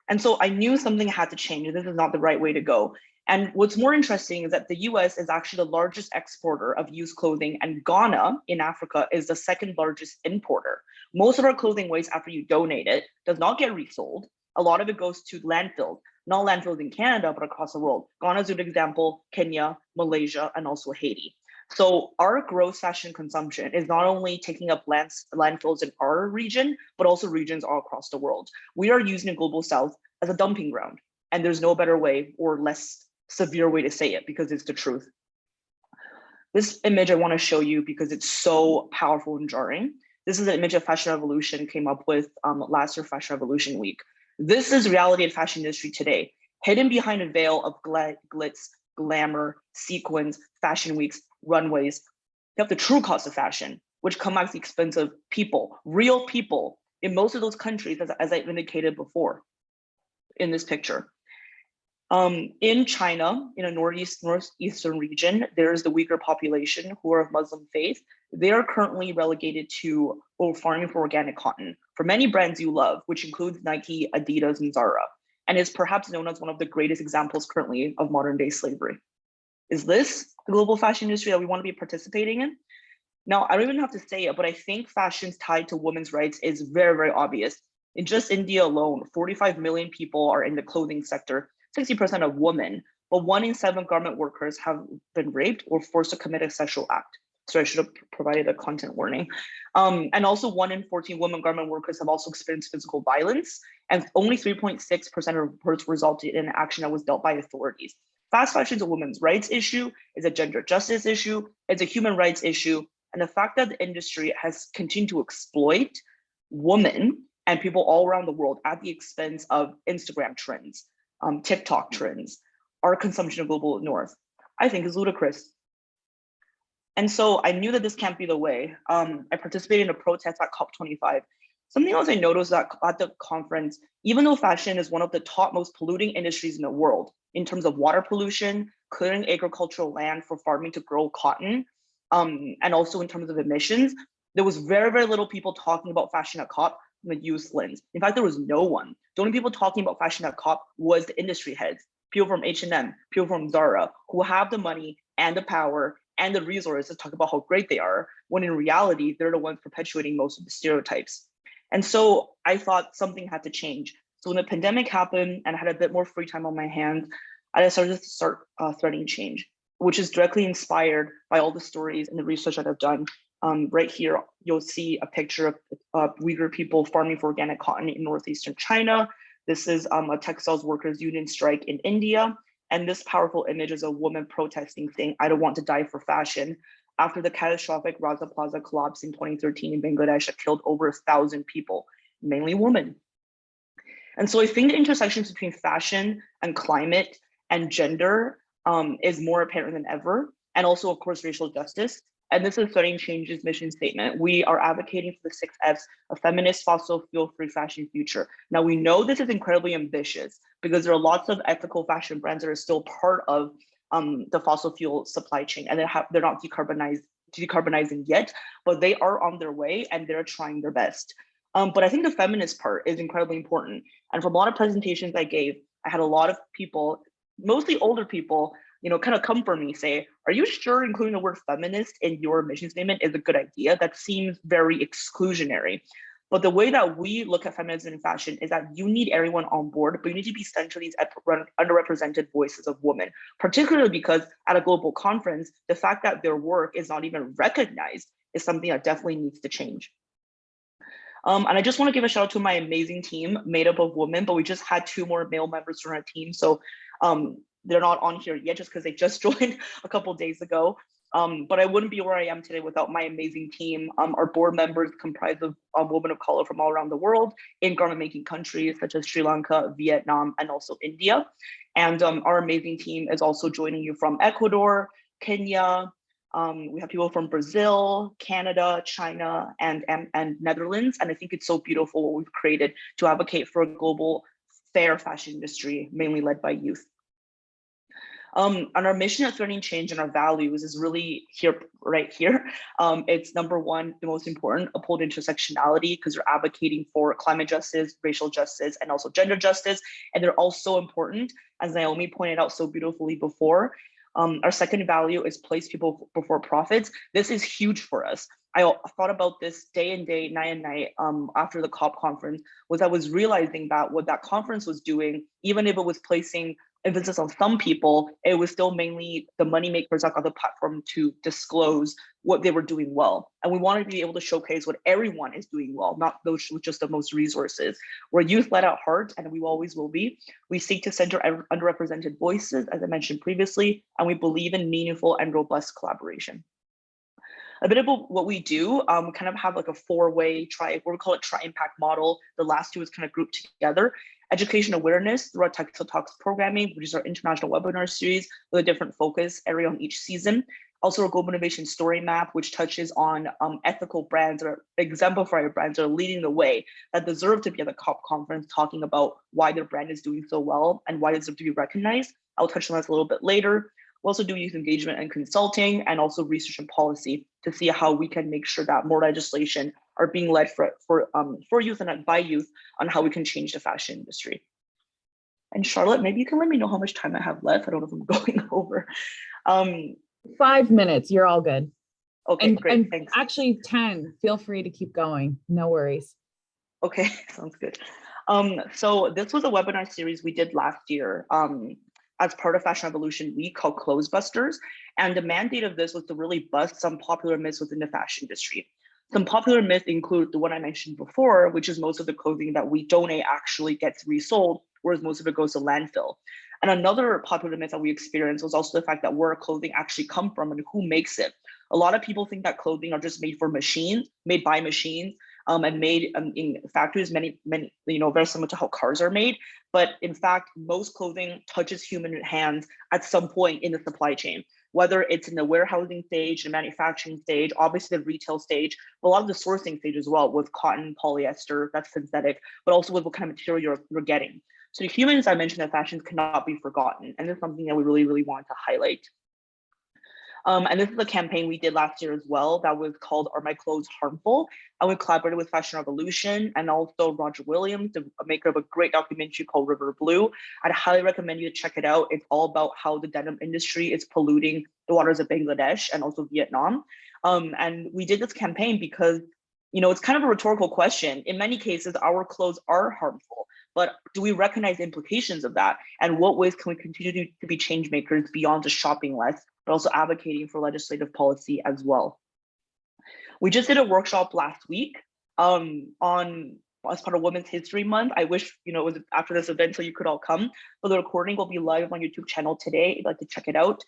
Speaker 5: And so I knew something had to change, and this is not the right way to go. And what's more interesting is that the US is actually the largest exporter of used clothing, and Ghana in Africa is the second largest importer. Most of our clothing waste after you donate it does not get resold. A lot of it goes to landfills, not landfills in Canada, but across the world. Ghana is a good example, Kenya, Malaysia, and also Haiti. So our gross fashion consumption is not only taking up landfills in our region, but also regions all across the world. We are using the global south as a dumping ground, and there's no better way or less severe way to say it because it's the truth. This image I want to show you because it's so powerful and jarring. This is an image of Fashion Revolution came up with last year Fashion Revolution Week. This is reality of fashion industry today. Hidden behind a veil of glitz, glamour, sequins, fashion weeks, runways, you have the true cost of fashion, which come at the expense of people, real people in most of those countries, as I indicated before in this picture. In China, in a northeastern region, there's the Uyghur population who are of Muslim faith. They are currently relegated to farming for organic cotton for many brands you love, which includes Nike, Adidas, and Zara, and is perhaps known as one of the greatest examples currently of modern day slavery. Is this the global fashion industry that we want to be participating in? Now, I don't even have to say it, but I think fashions tied to women's rights is very, very obvious. In just India alone, 45 million people are in the clothing sector, 60% of women, but 1 in 7 garment workers have been raped or forced to commit a sexual act. So I should have provided a content warning. And also 1 in 14 women garment workers have also experienced physical violence, and only 3.6% of reports resulted in action that was dealt by authorities. Fast fashion is a women's rights issue, it's a gender justice issue, it's a human rights issue, and the fact that the industry has continued to exploit women and people all around the world at the expense of Instagram trends, TikTok trends, our consumption of global north, I think is ludicrous. And so I knew that this can't be the way. I participated in a protest at COP25 Something else I noticed that at the conference, even though fashion is one of the top most polluting industries in the world in terms of water pollution, clearing agricultural land for farming to grow cotton, and also in terms of emissions, there was very, very little people talking about fashion at COP from a youth lens. In fact, there was no one. The only people talking about fashion at COP was the industry heads, people from H&M, people from Zara, who have the money and the power and the resources to talk about how great they are, when in reality, they're the ones perpetuating most of the stereotypes. And so I thought something had to change. So when the pandemic happened and I had a bit more free time on my hands, I decided to threading change, which is directly inspired by all the stories and the research that I've done. Right here, you'll see a picture of Uyghur people farming for organic cotton in northeastern China. This is a textiles workers union strike in India. And this powerful image is a woman protesting saying, "I don't want to die for fashion," after the catastrophic Raza Plaza collapse in 2013 in Bangladesh that killed over 1,000 people, mainly women. And so I think the intersections between fashion and climate and gender is more apparent than ever. And also, of course, racial justice. And this is Threading Change's mission statement. We are advocating for the 6 Fs, a feminist, fossil fuel-free fashion future. Now, we know this is incredibly ambitious because there are lots of ethical fashion brands that are still part of the fossil fuel supply chain, and they're not decarbonizing yet, but they are on their way and they're trying their best. But I think the feminist part is incredibly important. And from a lot of presentations I gave, I had a lot of people, mostly older people, kind of come for me, say, "Are you sure including the word feminist in your mission statement is a good idea? That seems very exclusionary." But the way that we look at feminism in fashion is that you need everyone on board, but you need to be centered these underrepresented voices of women, particularly because at a global conference, the fact that their work is not even recognized is something that definitely needs to change. And I just want to give a shout out to my amazing team made up of women, but we just had 2 more male members from our team. So they're not on here yet just because they just joined a couple days ago. But I wouldn't be where I am today without my amazing team. Our board members comprised of women of color from all around the world in garment making countries such as Sri Lanka, Vietnam, and also India. And our amazing team is also joining you from Ecuador, Kenya. We have people from Brazil, Canada, China, and Netherlands. And I think it's so beautiful what we've created to advocate for a global fair fashion industry, mainly led by youth. And our mission at Threading Change and our values is really right here. It's number 1, the most important, uphold intersectionality, because you're advocating for climate justice, racial justice, and also gender justice. And they're all so important, as Naomi pointed out so beautifully before. Our second value is place people before profits. This is huge for us. I thought about this day and day, night and night after the COP conference, I was realizing that what that conference was doing, even if it was placing emphasis on some people, it was still mainly the money makers that got the platform to disclose what they were doing well. And we wanted to be able to showcase what everyone is doing well, not those with just the most resources. We're youth-led at heart, and we always will be. We seek to center underrepresented voices, as I mentioned previously, and we believe in meaningful and robust collaboration. A bit about what we do, we kind of have like a 4-way we call it tri-impact model. The last 2 is kind of grouped together. Education awareness through our Textile Talks programming, which is our international webinar series with a different focus area on each season. Also, our Global Innovation Story Map, which touches on ethical brands or exemplary brands that are leading the way that deserve to be at the COP conference, talking about why their brand is doing so well and why they deserve to be recognized. I'll touch on this a little bit later. We also do youth engagement and consulting, and also research and policy to see how we can make sure that more legislation are being led for youth and by youth on how we can change the fashion industry. And Charlotte, maybe you can let me know how much time I have left. I don't know if I'm going over.
Speaker 1: 5 minutes, you're all good.
Speaker 5: Okay, great, thanks.
Speaker 1: Actually 10, feel free to keep going, no worries.
Speaker 5: Okay, sounds good. So this was a webinar series we did last year as part of Fashion Evolution Week called Clothesbusters. And the mandate of this was to really bust some popular myths within the fashion industry. Some popular myths include the one I mentioned before, which is most of the clothing that we donate actually gets resold, whereas most of it goes to landfill. And another popular myth that we experienced was also the fact that where clothing actually come from and who makes it. A lot of people think that clothing are just made by machines, and made in factories, many, very similar to how cars are made. But in fact, most clothing touches human hands at some point in the supply chain. whether it's in the warehousing stage, the manufacturing stage, obviously the retail stage, but a lot of the sourcing stage as well with cotton, polyester, that's synthetic, but also with what kind of material you're getting. So the humans I mentioned that fashions cannot be forgotten. And this is something that we really, really want to highlight. And this is a campaign we did last year as well that was called Are My Clothes Harmful? And we collaborated with Fashion Revolution and also Roger Williams, the maker of a great documentary called River Blue. I'd highly recommend you to check it out. It's all about how the denim industry is polluting the waters of Bangladesh and also Vietnam. And we did this campaign because, it's kind of a rhetorical question. In many cases, our clothes are harmful, but do we recognize the implications of that? And what ways can we continue to be change makers beyond just shopping less, but also advocating for legislative policy as well? We just did a workshop last week as part of Women's History Month. I wish, it was after this event so you could all come, but the recording will be live on YouTube channel today if you'd like to check it out.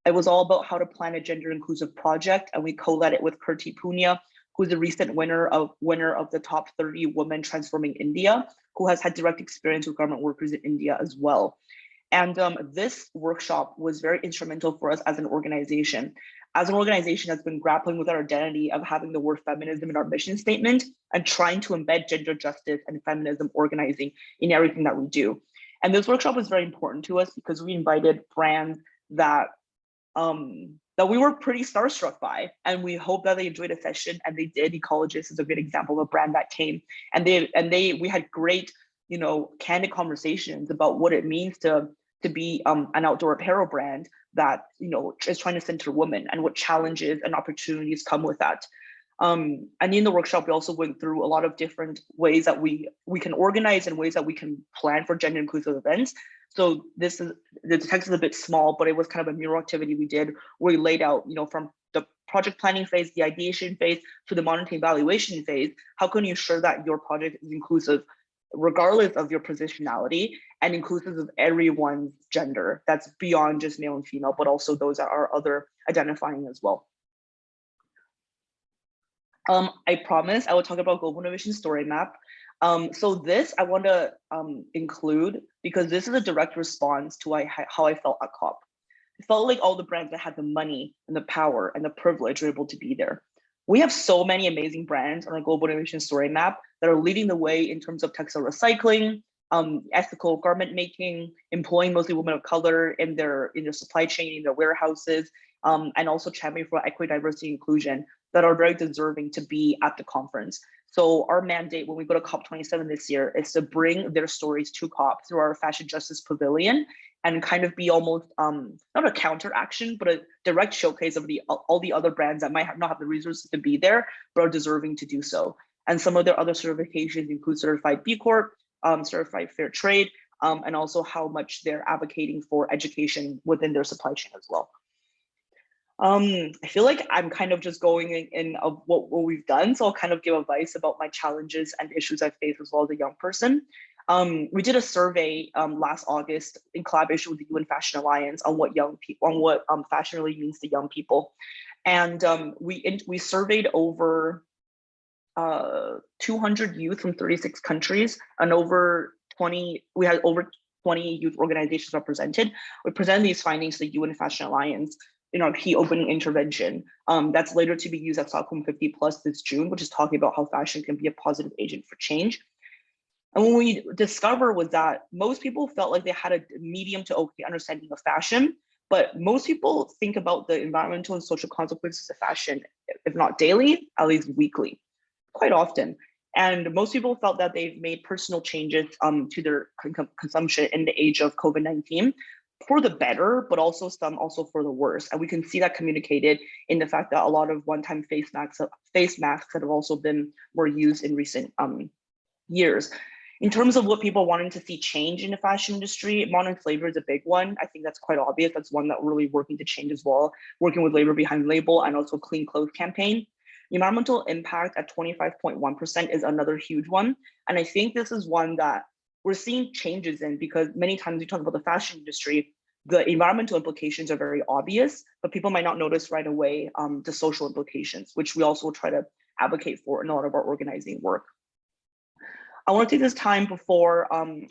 Speaker 5: It was all about how to plan a gender inclusive project, and we co-led it with Kirti Punia, who's the recent winner of the top 30 Women Transforming India, who has had direct experience with garment workers in India as well. And this workshop was very instrumental for us as an organization. As an organization that's been grappling with our identity of having the word feminism in our mission statement and trying to embed gender justice and feminism organizing in everything that we do. And this workshop was very important to us because we invited brands that we were pretty starstruck by, and we hope that they enjoyed the session, and they did. Ecologist is a good example of a brand that came, and we had great, candid conversations about what it means to be an outdoor apparel brand that is trying to center women and what challenges and opportunities come with that. And in the workshop, we also went through a lot of different ways that we can organize and ways that we can plan for gender inclusive events. So the text is a bit small, but it was kind of a mural activity we did where we laid out, from the project planning phase, the ideation phase, to the monitoring evaluation phase, how can you ensure that your project is inclusive regardless of your positionality and inclusive of everyone's gender that's beyond just male and female, but also those that are other identifying as well. I promise I will talk about Global Innovation Story Map. So this I want to include because this is a direct response to how I felt at COP. It felt like all the brands that had the money and the power and the privilege were able to be there. We have so many amazing brands on our Global Innovation Story Map that are leading the way in terms of textile recycling, ethical garment making, employing mostly women of color in their supply chain, in their warehouses, and also championing for equity, diversity, inclusion that are very deserving to be at the conference. So our mandate when we go to COP27 this year is to bring their stories to COP through our Fashion Justice Pavilion and kind of be almost not a counteraction, but a direct showcase of all the other brands that might not have the resources to be there, but are deserving to do so. And some of their other certifications include Certified B Corp, Certified Fair Trade, and also how much they're advocating for education within their supply chain as well. I feel like I'm kind of just going in of what we've done. So I'll kind of give advice about my challenges and issues I face as well as a young person. We did a survey last August in collaboration with the UN Fashion Alliance on what fashion really means to young people. And we surveyed over 200 youth from 36 countries and we had over 20 youth organizations represented. We presented these findings to the UN Fashion Alliance in our key opening intervention. That's later to be used at Stockholm 50 Plus this June, which is talking about how fashion can be a positive agent for change. And what we discovered was that most people felt like they had a medium to okay understanding of fashion, but most people think about the environmental and social consequences of fashion, if not daily, at least weekly, quite often. And most people felt that they've made personal changes to their consumption in the age of COVID-19 for the better, but also some for the worse. And we can see that communicated in the fact that a lot of one-time face masks that have also been more used in recent years. In terms of what people wanting to see change in the fashion industry, modern slavery is a big one. I think that's quite obvious. That's one that we're really working to change as well, working with Labor Behind Label and also Clean Clothes campaign. Environmental impact at 25.1% is another huge one. And I think this is one that we're seeing changes in because many times we talk about the fashion industry, the environmental implications are very obvious, but people might not notice right away the social implications, which we also try to advocate for in a lot of our organizing work. I want to take this time before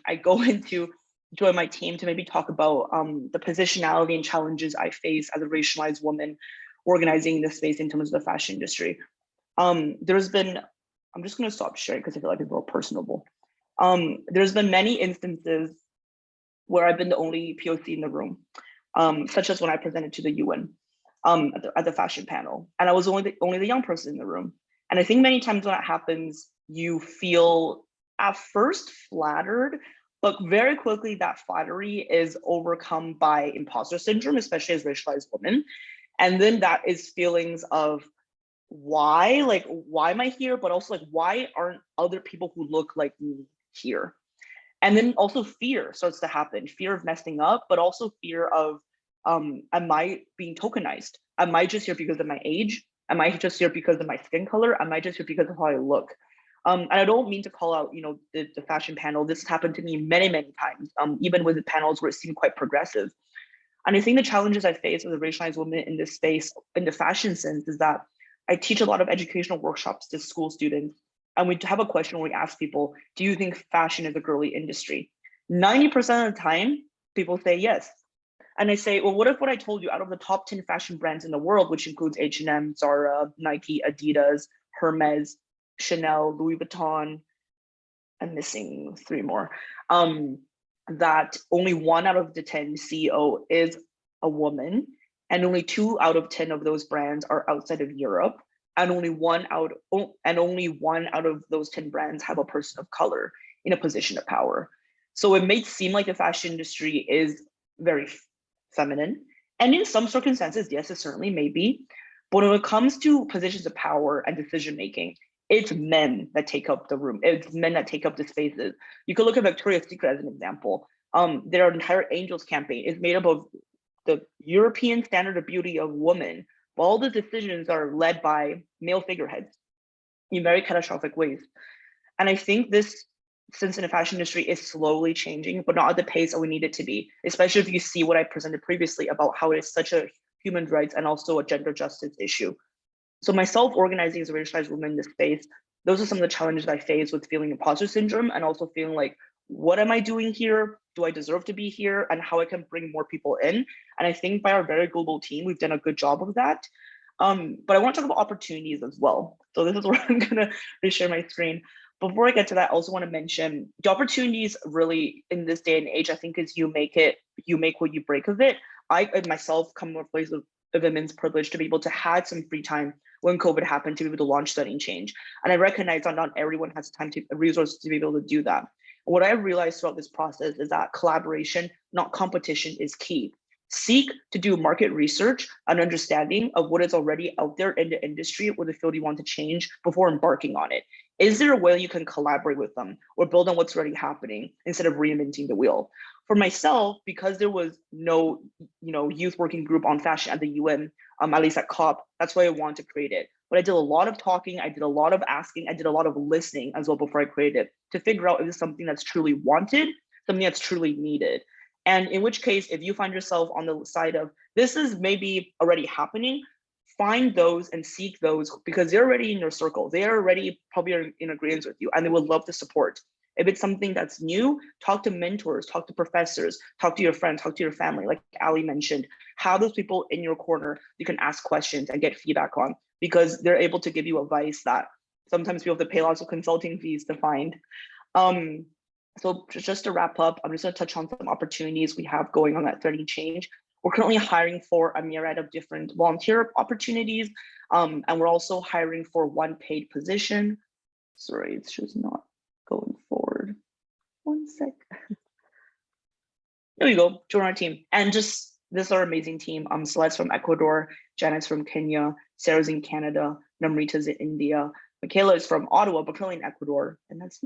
Speaker 5: I go into join my team to maybe talk about the positionality and challenges I face as a racialized woman organizing in this space in terms of the fashion industry. There's been, I'm just gonna stop sharing because I feel like it's a little personable. There's been many instances where I've been the only POC in the room, such as when I presented to the UN at the fashion panel, and I was only the young person in the room. And I think many times when that happens, you feel at first flattered, but very quickly that flattery is overcome by imposter syndrome, especially as racialized women. And then that is feelings of why am I here? But also like, why aren't other people who look like me here? And then also fear starts to happen, fear of messing up, but also fear of, am I being tokenized? Am I just here because of my age? Am I just here because of my skin color? Am I just here because of how I look? And I don't mean to call out, the fashion panel. This has happened to me many, many times, even with the panels where it seemed quite progressive. And I think the challenges I face as a racialized woman in this space, in the fashion sense, is that I teach a lot of educational workshops to school students. And we have a question where we ask people, do you think fashion is a girly industry? 90% of the time, people say yes. And I say, well, what if what I told you out of the top 10 fashion brands in the world, which includes H&M, Zara, Nike, Adidas, Hermes, Chanel, Louis Vuitton, I'm missing 3 more, that only 1 out of the 10 CEO is a woman, and only 2 out of 10 of those brands are outside of Europe, and only one out of those 10 brands have a person of color in a position of power. So it may seem like the fashion industry is very feminine, and in some circumstances, yes, it certainly may be. But when it comes to positions of power and decision making, it's men that take up the room. It's men that take up the spaces. You could look at Victoria's Secret as an example. Their entire Angels campaign is made up of the European standard of beauty of women, but all the decisions are led by male figureheads in very catastrophic ways. And I think this, since in the fashion industry, is slowly changing, but not at the pace that we need it to be, especially if you see what I presented previously about how it is such a human rights and also a gender justice issue. So myself organizing as a racialized woman in this space, those are some of the challenges I face with feeling imposter syndrome and also feeling like, what am I doing here? Do I deserve to be here? And how I can bring more people in. And I think by our very global team, we've done a good job of that. But I want to talk about opportunities as well. So this is where I'm gonna reshare my screen. Before I get to that, I also want to mention the opportunities really in this day and age, I think is you make what you break of it. I myself come from a place of immense privilege to be able to have some free time when COVID happened to be able to launch Studying Change. And I recognize that not everyone has time to resources to be able to do that. What I realized throughout this process is that collaboration, not competition, is key. Seek to do market research and understanding of what is already out there in the industry or the field you want to change before embarking on it. Is there a way you can collaborate with them or build on what's already happening instead of reinventing the wheel? For myself, because there was no youth working group on fashion at the UN, at least at COP, that's why I wanted to create it. But I did a lot of talking, I did a lot of asking, I did a lot of listening as well before I created it to figure out if it's something that's truly wanted, something that's truly needed. And in which case, if you find yourself on the side of this is maybe already happening, find those and seek those because they're already in your circle. They are already probably in agreement with you and they would love to support. If it's something that's new, talk to mentors, talk to professors, talk to your friends, talk to your family, like Ali mentioned. Have those people in your corner you can ask questions and get feedback on because they're able to give you advice that sometimes people have to pay lots of consulting fees to find. So just to wrap up, I'm just going to touch on some opportunities we have going on at Studying Change. We're currently hiring for a myriad of different volunteer opportunities, and we're also hiring for one paid position. Sorry, it's just not going forward. One sec. There we go, join our team. And just, this is our amazing team. Celeste's from Ecuador, Janet's from Kenya, Sarah's in Canada, Namrita's in India, Michaela is from Ottawa, but currently in Ecuador, and that's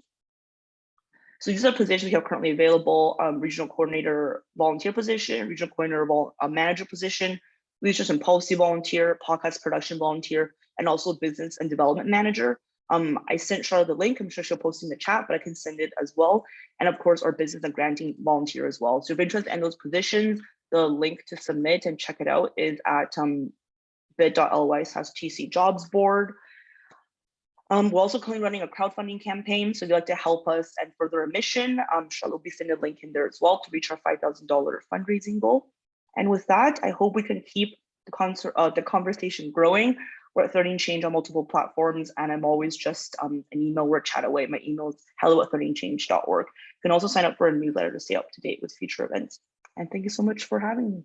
Speaker 5: so these are positions we have currently available: regional coordinator volunteer position, regional coordinator manager position, research and policy volunteer, podcast production volunteer, and also business and development manager. I sent Charlotte the link. I'm sure she'll post in the chat, but I can send it as well. And of course, our business and granting volunteer as well. So if you're interested in those positions, the link to submit and check it out is at bit.ly/TC jobs board. We're also currently running a crowdfunding campaign. So if you'd like to help us and further our mission, Charlotte will be sending a link in there as well to reach our $5,000 fundraising goal. And with that, I hope we can keep the conversation growing. We're at 13 Change on multiple platforms, and I'm always just an email or a chat away. My email is hello@13change.org. You can also sign up for a newsletter to stay up to date with future events. And thank you so much for having me.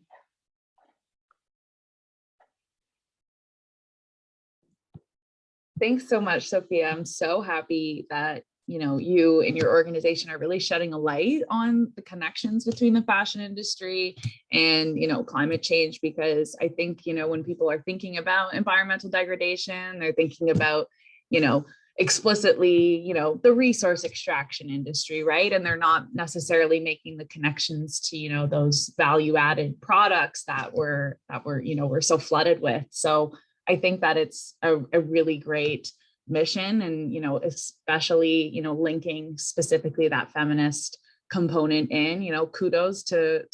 Speaker 1: Thanks so much, Sophia. I'm so happy that you and your organization are really shedding a light on the connections between the fashion industry and climate change, because I think when people are thinking about environmental degradation, they're thinking about explicitly the resource extraction industry, right? And they're not necessarily making the connections to those value-added products that we're so flooded with. So I think that it's a really great mission, and especially linking specifically that feminist component in. Kudos to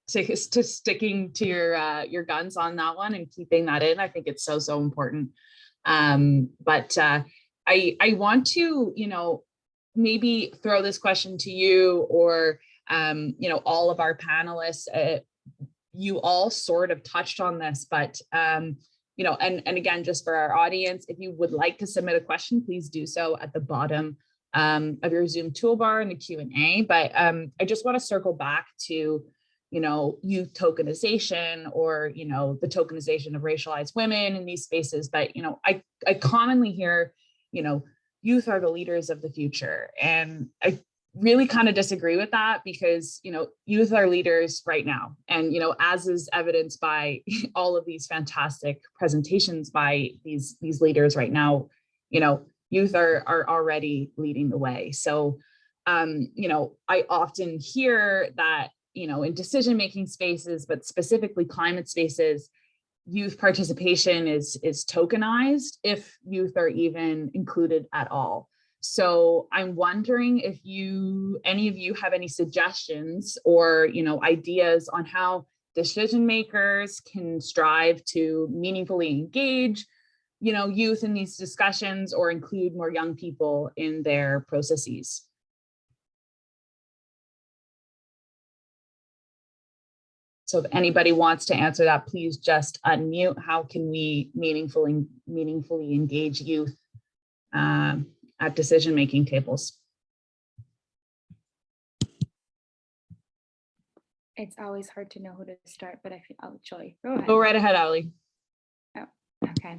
Speaker 1: sticking to your guns on that one and keeping that in. I think it's so important. But I want to maybe throw this question to you, or all of our panelists. You all sort of touched on this, but and again, just for our audience, if you would like to submit a question, please do so at the bottom of your Zoom toolbar in the Q&A. But I just want to circle back to, youth tokenization, or, the tokenization of racialized women in these spaces. But, I commonly hear, youth are the leaders of the future. And I really kind of disagree with that, because youth are leaders right now, and as is evidenced by all of these fantastic presentations by these leaders right now, youth are already leading the way. So I often hear that in decision-making spaces, but specifically climate spaces, youth participation is tokenized if youth are even included at all. So I'm wondering if any of you have any suggestions or ideas on how decision makers can strive to meaningfully engage youth in these discussions, or include more young people in their processes. So if anybody wants to answer that, please just unmute. How can we meaningfully engage youth at decision-making tables?
Speaker 4: It's always hard to know who to start, but I feel Joy.
Speaker 1: Go right ahead, Ali.
Speaker 4: Oh, okay.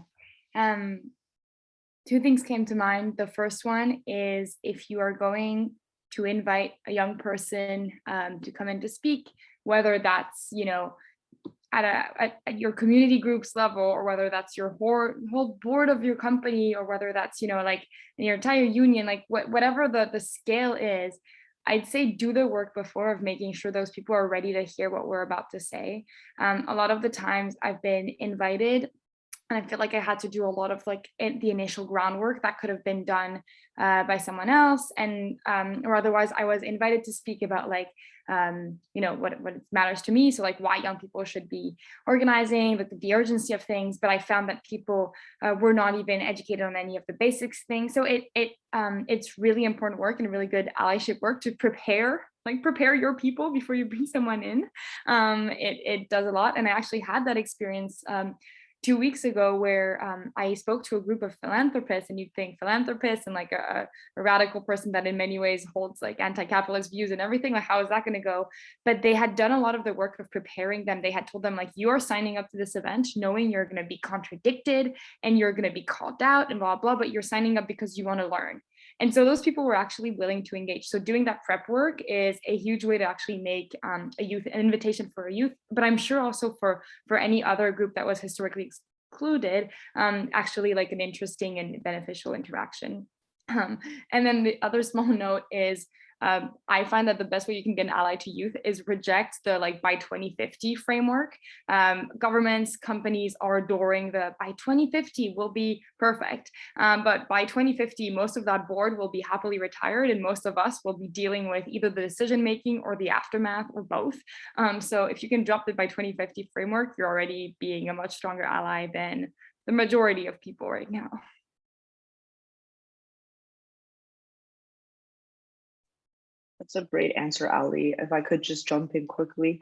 Speaker 4: Two things came to mind. The first one is, if you are going to invite a young person to come in to speak, whether that's at your community groups level, or whether that's your whole board of your company, or whether that's like your entire union, like whatever the scale is, I'd say do the work before of making sure those people are ready to hear what we're about to say. A lot of the times I've been invited, and I feel like I had to do a lot of the initial groundwork that could have been done by someone else, and or otherwise I was invited to speak about what matters to me. So why young people should be organizing, the urgency of things. But I found that people were not even educated on any of the basics things. So it's really important work and really good allyship work to prepare your people before you bring someone in. It does a lot. And I actually had that experience 2 weeks ago, where I spoke to a group of philanthropists, and you'd think philanthropists and a radical person that in many ways holds anti-capitalist views and everything, how is that going to go? But they had done a lot of the work of preparing them. They had told them you are signing up to this event knowing you're going to be contradicted and you're going to be called out and blah blah, but you're signing up because you want to learn. And so those people were actually willing to engage. So doing that prep work is a huge way to actually make an invitation for a youth, but I'm sure also for any other group that was historically excluded, actually an interesting and beneficial interaction. And then the other small note is, I find that the best way you can get an ally to youth is reject the by 2050 framework. Governments, companies are adoring the by 2050 will be perfect. But by 2050, most of that board will be happily retired, and most of us will be dealing with either the decision making or the aftermath, or both. So if you can drop the by 2050 framework, you're already being a much stronger ally than the majority of people right now.
Speaker 5: That's a great answer, Ali. If I could just jump in quickly.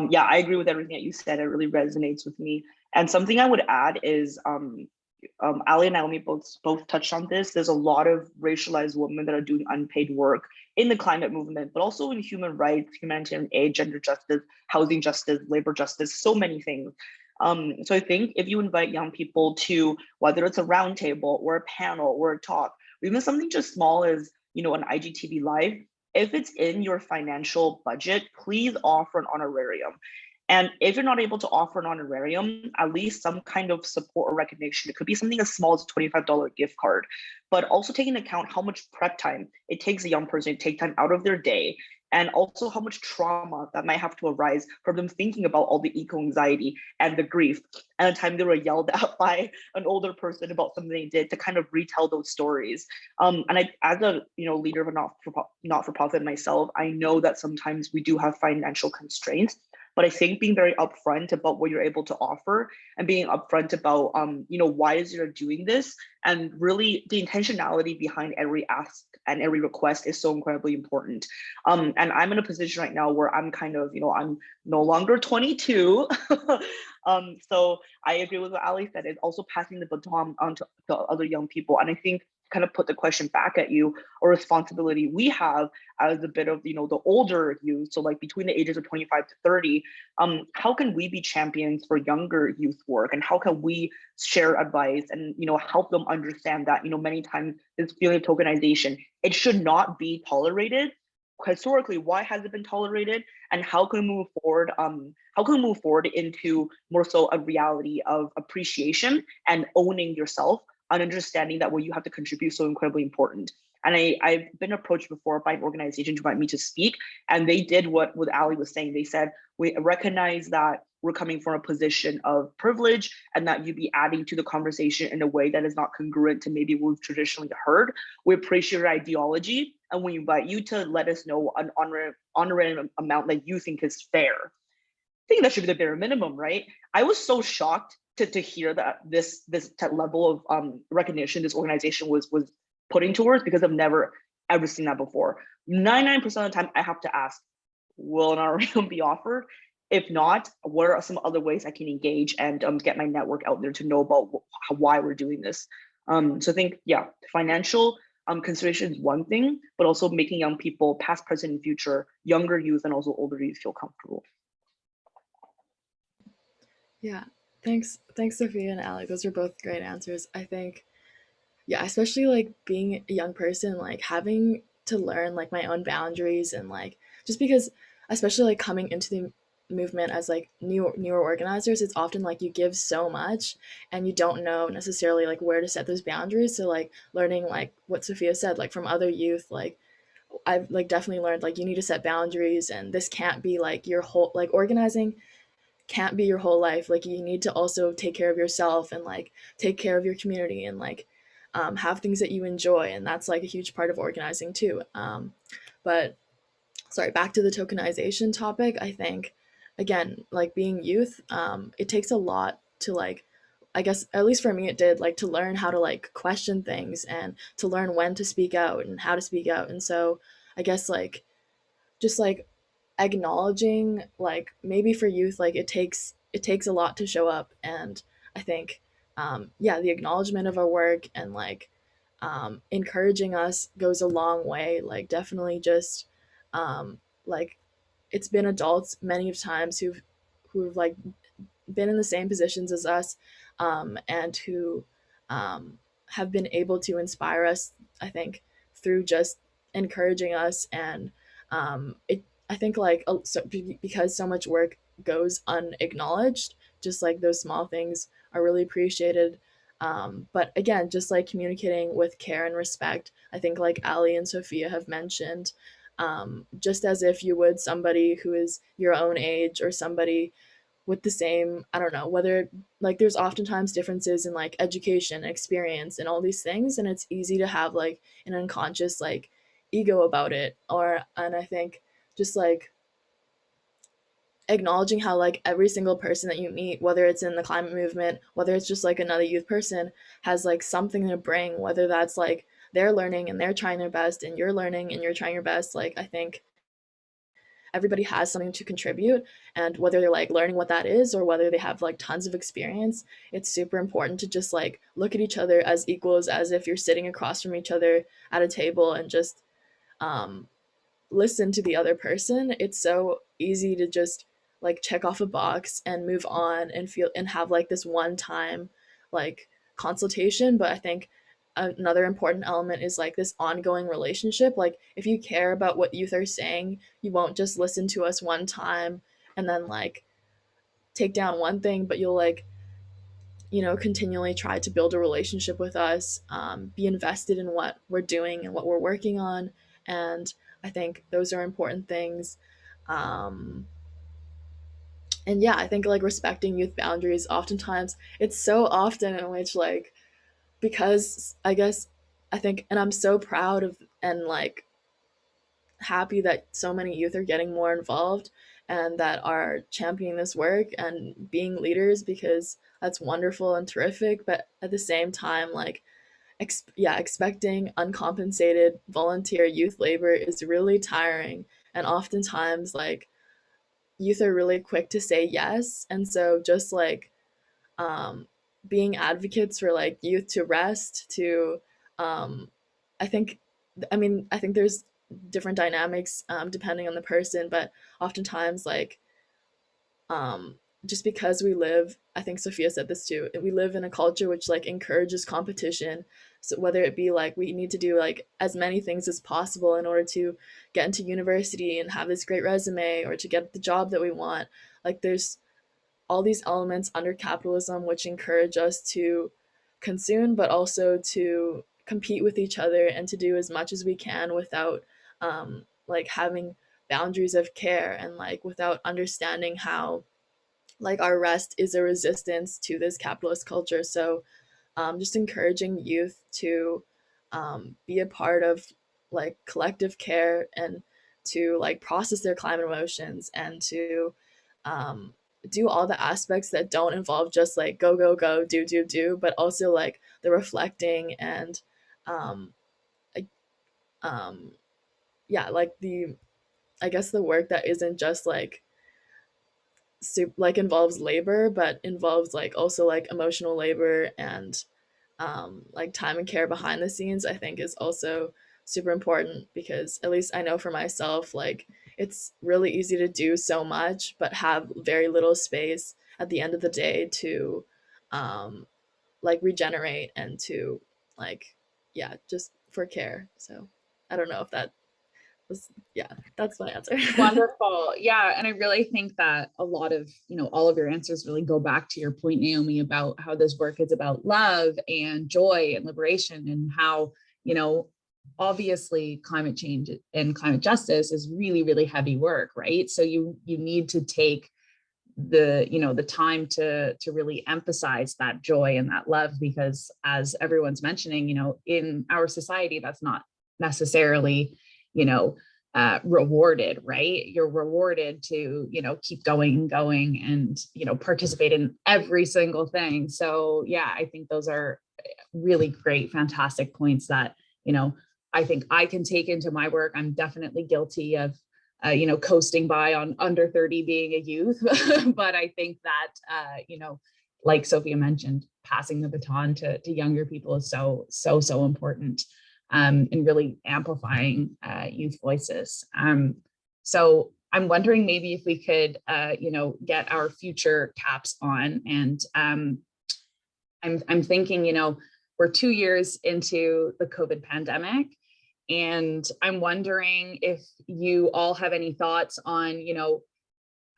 Speaker 5: Yeah, I agree with everything that you said. It really resonates with me. And something I would add is Ali and Naomi both touched on this. There's a lot of racialized women that are doing unpaid work in the climate movement, but also in human rights, humanitarian aid, gender justice, housing justice, labor justice, so many things. So I think if you invite young people to, whether it's a roundtable or a panel or a talk, or even something just small as, you know, an IGTV live, if it's in your financial budget, please offer an honorarium. And if you're not able to offer an honorarium, at least some kind of support or recognition. It could be something as small as a $25 gift card, but also taking into account how much prep time it takes a young person to take time out of their day, and also how much trauma that might have to arise from them thinking about all the eco-anxiety and the grief, and the time they were yelled at by an older person about something they did, to kind of retell those stories. And I, as a leader of a not-for-profit myself, I know that sometimes we do have financial constraints. But I think being very upfront about what you're able to offer, and being upfront about, why is you're doing this, and really the intentionality behind every ask and every request is so incredibly important. And I'm in a position right now where I'm kind of, I'm no longer 22. So I agree with what Ali said. It's also passing the baton on to other young people. And I think, kind of put the question back at you, or responsibility we have as a bit of the older youth, so like between the ages of 25 to 30, how can we be champions for younger youth work, and how can we share advice and help them understand that many times this feeling of tokenization, it should not be tolerated. Historically, why has it been tolerated, and how can we move forward? How can we move forward into more so a reality of appreciation and owning yourself, and understanding that what you have to contribute is so incredibly important. And I've been approached before by an organization to invite me to speak, and they did what Ali was saying. They said, we recognize that we're coming from a position of privilege, and that you'd be adding to the conversation in a way that is not congruent to maybe what we've traditionally heard. We appreciate your ideology, and we invite you to let us know an honorarium amount that you think is fair. I think that should be the bare minimum, right? I was so shocked to hear that this level of recognition this organization was putting towards, because I've never ever seen that before. 99% of the time I have to ask, will an honorarium be offered? If not, what are some other ways I can engage and get my network out there to know about why we're doing this? So I think, yeah, financial consideration is one thing, but also making young people, past, present, and future, younger youth and also older youth, feel comfortable.
Speaker 3: Yeah, thanks, Sophia and Ali. Those are both great answers. I think, yeah, especially like being a young person, like having to learn like my own boundaries, and like just because, especially like coming into the movement as like newer organizers, it's often like you give so much and you don't know necessarily like where to set those boundaries. So like learning like what Sophia said, like from other youth, like I've like definitely learned like you need to set boundaries, and this can't be like your whole, like organizing can't be your whole life. Like you need to also take care of yourself, and like take care of your community, and like have things that you enjoy, and that's like a huge part of organizing too. But sorry, back to the tokenization topic. I think, again, like being youth, it takes a lot to like, I guess at least for me it did, like to learn how to like question things, and to learn when to speak out and how to speak out. And so I guess like just like acknowledging, like maybe for youth, like it takes a lot to show up. And I think yeah, the acknowledgement of our work, and like encouraging us goes a long way. Like definitely just like it's been adults many of times who've like been in the same positions as us, and who have been able to inspire us, I think, through just encouraging us. And it I think like so, because so much work goes unacknowledged, just like those small things are really appreciated. But again, just like communicating with care and respect, I think like Ali and Sophia have mentioned, just as if you would somebody who is your own age, or somebody with the same, I don't know, whether like there's oftentimes differences in like education, experience, and all these things, and it's easy to have like an unconscious like ego about it. And I think just like acknowledging how like every single person that you meet, whether it's in the climate movement, whether it's just like another youth person, has like something to bring, whether that's like they're learning and they're trying their best, and you're learning and you're trying your best. Like, I think everybody has something to contribute, and whether they're like learning what that is or whether they have like tons of experience, it's super important to just like look at each other as equals, as if you're sitting across from each other at a table, and just listen to the other person. It's so easy to just like check off a box and move on and feel and have like this one time like consultation. But I think another important element is like this ongoing relationship. Like, if you care about what youth are saying, you won't just listen to us one time and then like take down one thing, but you'll like, you know, continually try to build a relationship with us, be invested in what we're doing and what we're working on. And I think those are important things. Um, and yeah, I think like respecting youth boundaries, oftentimes it's so often in which like, because I guess I think, and I'm so proud of and like happy that so many youth are getting more involved and that are championing this work and being leaders, because that's wonderful and terrific. But at the same time, like, expecting uncompensated volunteer youth labor is really tiring. And oftentimes, like, youth are really quick to say yes. And so just like um, being advocates for like youth to rest, to um, I think, I think there's different dynamics depending on the person, but oftentimes like just because we live, I think Sophia said this too, we live in a culture which like encourages competition. So whether it be like we need to do like as many things as possible in order to get into university and have this great resume, or to get the job that we want, like there's all these elements under capitalism which encourage us to consume, but also to compete with each other and to do as much as we can without like having boundaries of care, and like without understanding how like our rest is a resistance to this capitalist culture. So just encouraging youth to be a part of like collective care, and to like process their climate emotions, and to um, do all the aspects that don't involve just like go go go do, but also like the reflecting and um, like, um, yeah, like the, I guess the work that isn't just like like involves labor, but involves like also like emotional labor and like time and care behind the scenes, I think is also super important. Because at least I know for myself, like it's really easy to do so much but have very little space at the end of the day to like regenerate and to like, yeah, just for care. So I don't know if that was, yeah, that's my answer.
Speaker 1: Wonderful. Yeah. And I really think that a lot of, all of your answers really go back to your point, Naomi, about how this work is about love and joy and liberation, and how, obviously climate change and climate justice is really, really heavy work, right? So you need to take the time to really emphasize that joy and that love, because as everyone's mentioning, in our society, that's not necessarily, rewarded, right? You're rewarded to, keep going and going and, participate in every single thing. So yeah, I think those are really great, fantastic points that, I think I can take into my work. I'm definitely guilty of, coasting by on under 30 being a youth. But I think that, like Sophia mentioned, passing the baton to younger people is so important. And really amplifying youth voices. So I'm wondering maybe if we could, get our future caps on. And I'm thinking, we're 2 years into the COVID pandemic, and I'm wondering if you all have any thoughts on,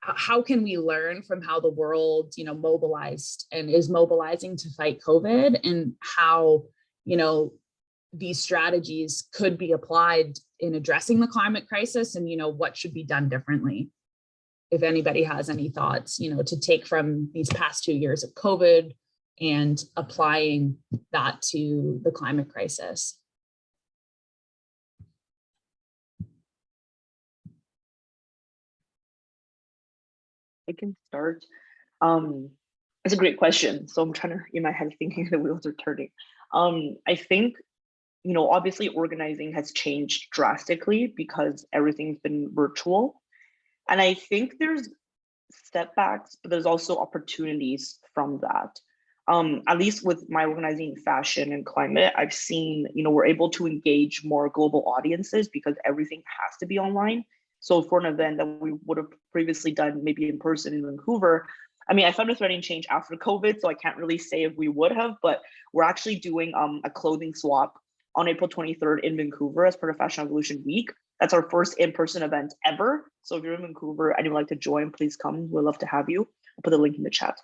Speaker 1: how can we learn from how the world, mobilized and is mobilizing to fight COVID, and how, these strategies could be applied in addressing the climate crisis, and what should be done differently. If anybody has any thoughts, to take from these past 2 years of COVID and applying that to the climate crisis.
Speaker 5: I can start. It's a great question. So I'm trying to, in my head, thinking the wheels are turning. I think obviously organizing has changed drastically because everything's been virtual. And I think there's setbacks, but there's also opportunities from that. At least with my organizing in fashion and climate, I've seen, we're able to engage more global audiences because everything has to be online. So for an event that we would have previously done maybe in person in Vancouver, I mean, I found a threading change after COVID, so I can't really say if we would have, but we're actually doing a clothing swap on April 23rd in Vancouver as part of Fashion Evolution Week. That's our first in-person event ever. So if you're in Vancouver and you'd like to join, please come. We'd love to have you. I'll put the link in the chat.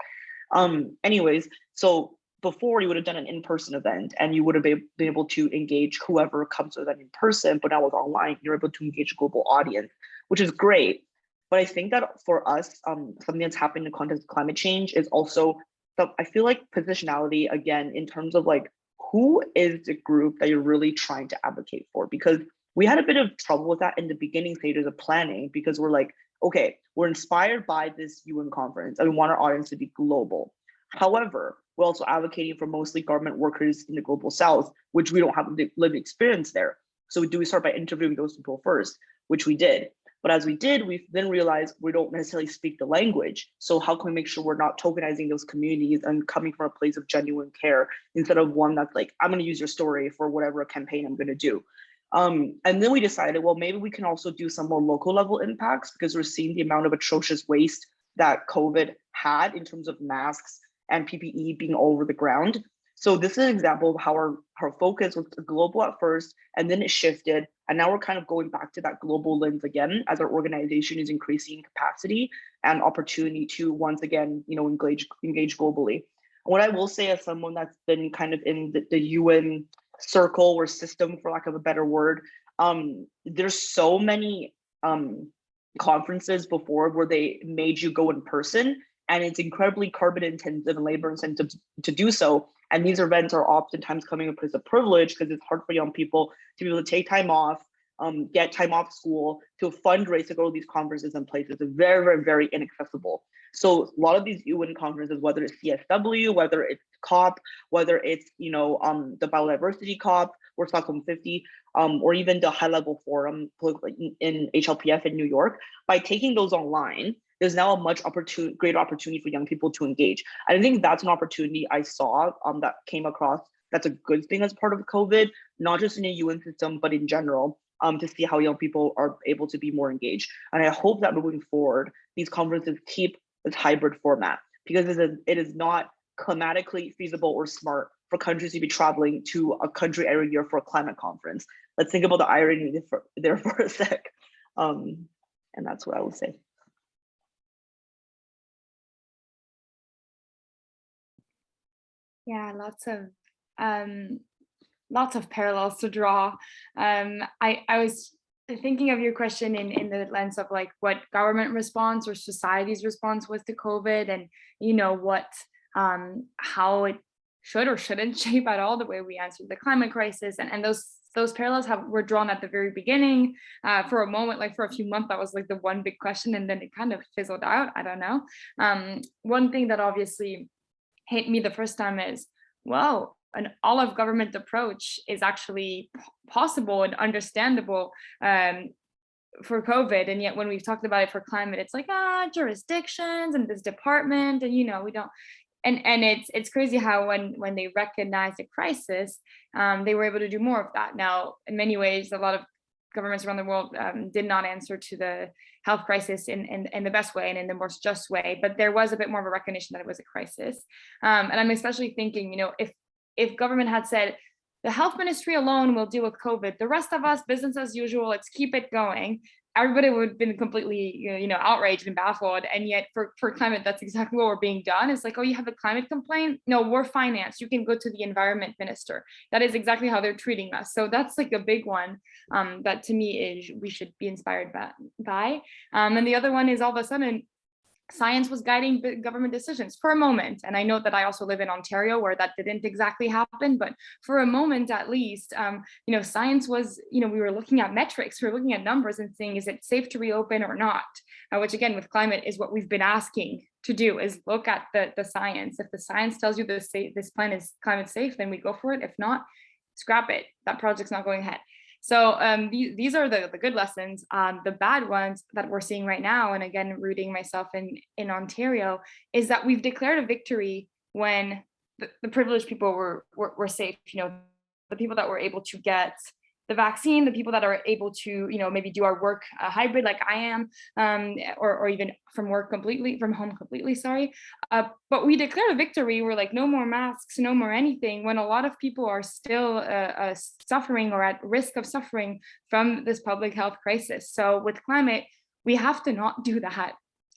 Speaker 5: Anyways, so before you would have done an in-person event and you would have been able to engage whoever comes to that in person, but now with online, you're able to engage a global audience, which is great. But I think that for us, something that's happening in the context of climate change is also, I feel like positionality, again, in terms of like, who is the group that you're really trying to advocate for? Because we had a bit of trouble with that in the beginning stages of planning, because we're like, okay, we're inspired by this UN conference and we want our audience to be global. However, we're also advocating for mostly government workers in the global south, which we don't have lived experience there. So do we start by interviewing those people first, which we did. But as we did, we then realized we don't necessarily speak the language. So how can we make sure we're not tokenizing those communities and coming from a place of genuine care instead of one that's like, I'm going to use your story for whatever campaign I'm going to do. And then we decided, well, maybe we can also do some more local level impacts because we're seeing the amount of atrocious waste that COVID had in terms of masks and PPE being all over the ground. So this is an example of how our focus was global at first, and then it shifted. And now we're kind of going back to that global lens again, as our organization is increasing capacity and opportunity to once again, engage globally. And what I will say as someone that's been kind of in the UN circle or system, for lack of a better word, there's so many conferences before where they made you go in person, and it's incredibly carbon intensive and labor intensive to do so. And these events are oftentimes coming up as a privilege because it's hard for young people to be able to take time off, get time off school, to fundraise to go to these conferences and places. It's very, very, very inaccessible. So a lot of these UN conferences, whether it's CFUW, whether it's COP, whether it's the biodiversity COP or Stockholm 50, or even the high level forum in HLPF in New York, by taking those online, there's now a much greater opportunity for young people to engage. I think that's an opportunity I saw that came across. That's a good thing as part of COVID, not just in the UN system, but in general, to see how young people are able to be more engaged. And I hope that moving forward, these conferences keep this hybrid format, because it is not climatically feasible or smart for countries to be traveling to a country every year for a climate conference. Let's think about the irony there for a sec. And that's what I would say.
Speaker 4: Yeah, lots of parallels to draw. I was thinking of your question in the lens of like what government response or society's response was to COVID, and what how it should or shouldn't shape at all the way we answered the climate crisis, and those parallels were drawn at the very beginning. For a moment, like for a few months, that was like the one big question, and then it kind of fizzled out. I don't know. One thing that obviously hit me the first time is, well, an all-of-government approach is actually possible and understandable for COVID, and yet when we've talked about it for climate, it's like jurisdictions and this department, and we don't. And it's crazy how when they recognized the crisis, they were able to do more of that. Now, in many ways, a lot of governments around the world did not answer to the health crisis in the best way and in the most just way, but there was a bit more of a recognition that it was a crisis. And I'm especially thinking, if government had said, the health ministry alone will deal with COVID, the rest of us, business as usual, let's keep it going, everybody would have been completely, outraged and baffled. And yet for climate, that's exactly what we're being done. It's like, oh, you have a climate complaint? No, we're financed. You can go to the environment minister. That is exactly how they're treating us. So that's like a big one that to me is we should be inspired by. And the other one is all of a sudden, science was guiding government decisions for a moment. And I know that I also live in Ontario where that didn't exactly happen, but for a moment at least, science was, we were looking at metrics, we were looking at numbers and saying, is it safe to reopen or not? Which again, with climate is what we've been asking to do, is look at the science. If the science tells you this plan is climate safe, then we go for it. If not, scrap it. That project's not going ahead. So these are the good lessons. The bad ones that we're seeing right now, and again, rooting myself in Ontario, is that we've declared a victory when the privileged people were safe. You know, the people that were able to get the vaccine, the people that are able to, you know, maybe do our work hybrid like I am, or even from home completely, sorry. But we declared a victory. We're like, no more masks, no more anything, when a lot of people are still suffering or at risk of suffering from this public health crisis. So with climate, we have to not do that.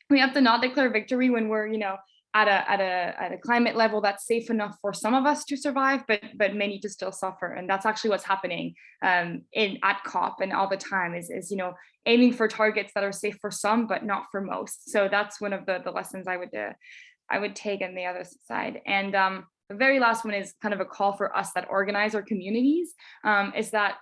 Speaker 4: We have to not declare victory when we're, you know, at a climate level that's safe enough for some of us to survive, but many to still suffer. And that's actually what's happening at COP and all the time is, you know, aiming for targets that are safe for some, but not for most. So that's one of the lessons I would take on the other side. And the very last one is kind of a call for us that organize our communities, is that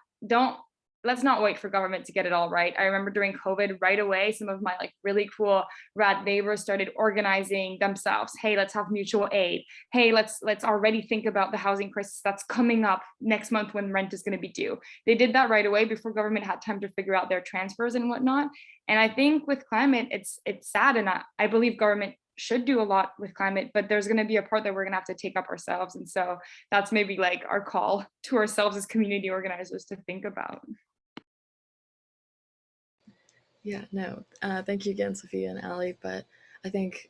Speaker 4: let's not wait for government to get it all right. I remember during COVID, right away, some of my like really cool rad neighbors started organizing themselves. Hey, let's have mutual aid. Hey, let's already think about the housing crisis that's coming up next month when rent is going to be due. They did that right away before government had time to figure out their transfers and whatnot. And I think with climate, it's sad, and I believe government should do a lot with climate, but there's going to be a part that we're going to have to take up ourselves. And so that's maybe like our call to ourselves as community organizers to think about.
Speaker 3: Yeah, no, thank you again, Sophia and Ali. But I think,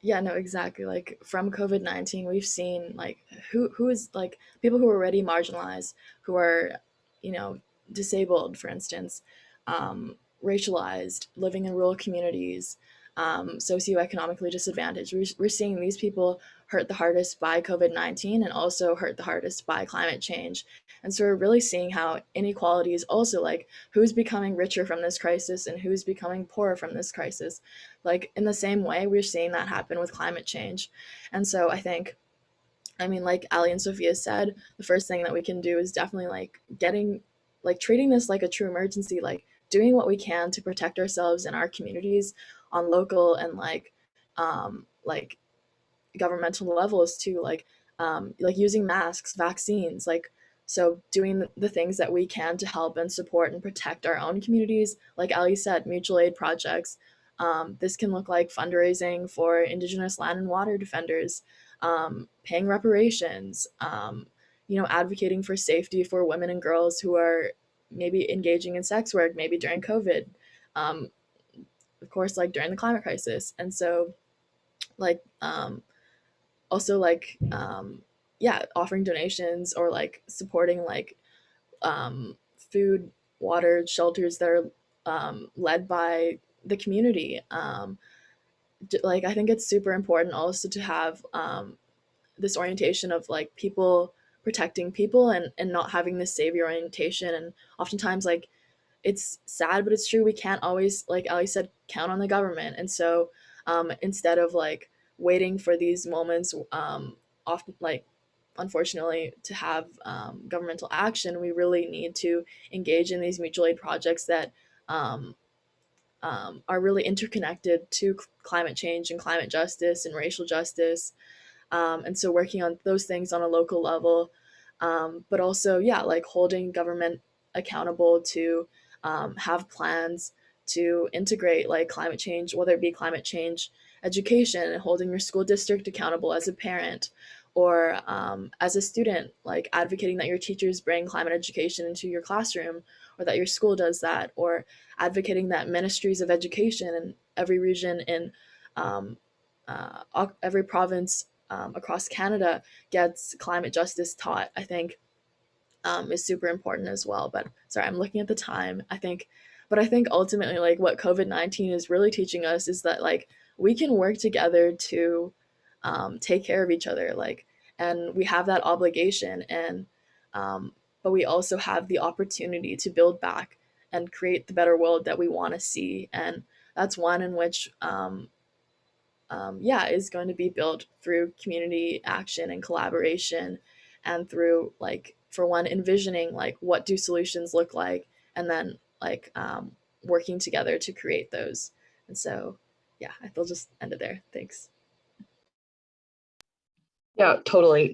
Speaker 3: yeah, no, exactly. Like from COVID-19, we've seen like who is like people who are already marginalized, who are, you know, disabled, for instance, racialized, living in rural communities, socioeconomically disadvantaged. We're seeing these people hurt the hardest by COVID-19 and also hurt the hardest by climate change. And so we're really seeing how inequality is also like who's becoming richer from this crisis and who's becoming poorer from this crisis. Like in the same way, we're seeing that happen with climate change. And so I think, I mean, like Ali and Sophia said, the first thing that we can do is definitely treating this like a true emergency, like doing what we can to protect ourselves and our communities on local and like governmental levels too, like using masks, vaccines, like so doing the things that we can to help and support and protect our own communities. Like Ali said, mutual aid projects. This can look like fundraising for Indigenous land and water defenders, paying reparations, advocating for safety for women and girls who are maybe engaging in sex work, maybe during COVID, of course, like during the climate crisis. And so like also like offering donations or like supporting like food, water, shelters that are led by the community. Like I think it's super important also to have this orientation of like people protecting people and not having this savior orientation. And oftentimes like it's sad, but it's true, we can't always, like Ali said, count on the government. And so instead of like waiting for these moments, often like unfortunately to have governmental action, we really need to engage in these mutual aid projects that are really interconnected to climate change and climate justice and racial justice. And so working on those things on a local level, but also, yeah, like holding government accountable to have plans to integrate like climate change, whether it be climate change education and holding your school district accountable as a parent or as a student, like advocating that your teachers bring climate education into your classroom or that your school does that, or advocating that ministries of education in every region in every province across Canada gets climate justice taught, I think is super important as well. But sorry, I'm looking at the time. I think ultimately like what COVID-19 is really teaching us is that like we can work together to take care of each other, like, and we have that obligation, and but we also have the opportunity to build back and create the better world that we want to see. And that's one in which is going to be built through community action and collaboration, and through like, for one, envisioning like what do solutions look like, and then like working together to create those. And so yeah, I will just end it there. Thanks.
Speaker 1: Yeah, totally.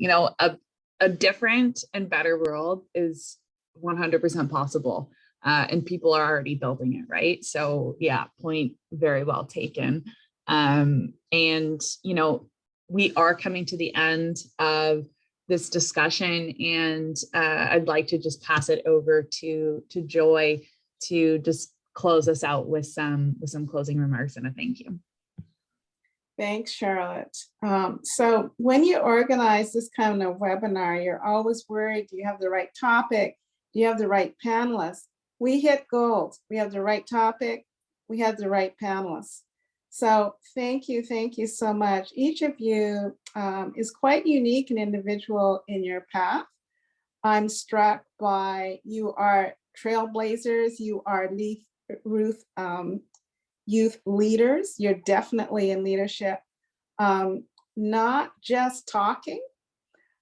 Speaker 1: a different and better world is 100% possible. And people are already building it, right? So yeah, point very well taken. And, you know, we are coming to the end of this discussion, and I'd like to just pass it over to Joy to just close us out with some closing remarks and a thank you.
Speaker 2: Thanks, Charlotte. So when you organize this kind of webinar, you're always worried, do you have the right topic? Do you have the right panelists? We hit gold. We have the right topic. We have the right panelists. So thank you so much. Each of you is quite unique and individual in your path. I'm struck by, you are trailblazers, you are youth leaders. You're definitely in leadership, not just talking,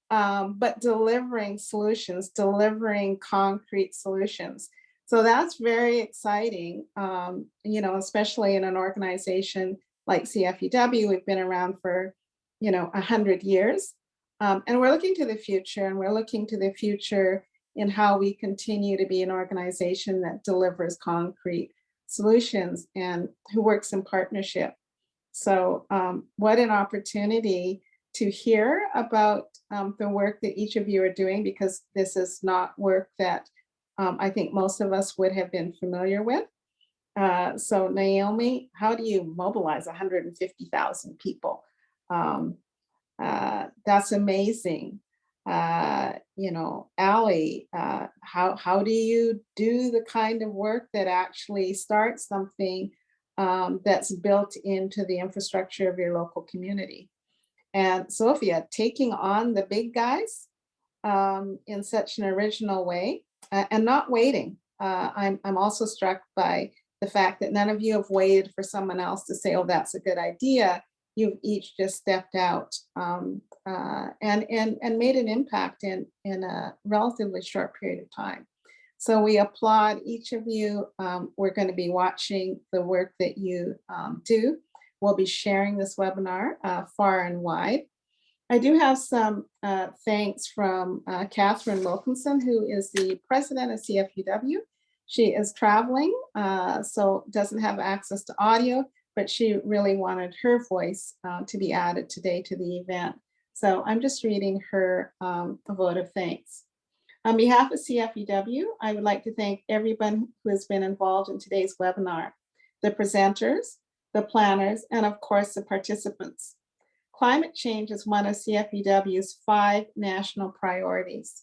Speaker 2: but delivering solutions, delivering concrete solutions. So that's very exciting, you know, especially in an organization like CFUW. We've been around for, you know, 100 years. And we're looking to the future, and we're looking to the future in how we continue to be an organization that delivers concrete solutions and who works in partnership. So what an opportunity to hear about the work that each of you are doing, because this is not work that I think most of us would have been familiar with. So Naomi, how do you mobilize 150,000 people? That's amazing. You know, Ali, how do you do the kind of work that actually starts something that's built into the infrastructure of your local community? And Sophia, taking on the big guys in such an original way and not waiting. I'm also struck by the fact that none of you have waited for someone else to say, oh, that's a good idea. You've each just stepped out and made an impact in a relatively short period of time. So we applaud each of you. We're going to be watching the work that you do. We'll be sharing this webinar far and wide. I do have some thanks from Catherine Wilkinson, who is the president of CFUW. She is traveling, so doesn't have access to audio, but she really wanted her voice to be added today to the event. So I'm just reading her vote of thanks. On behalf of CFUW, I would like to thank everyone who has been involved in today's webinar, the presenters, the planners, and of course the participants. Climate change is one of CFUW's 5 national priorities.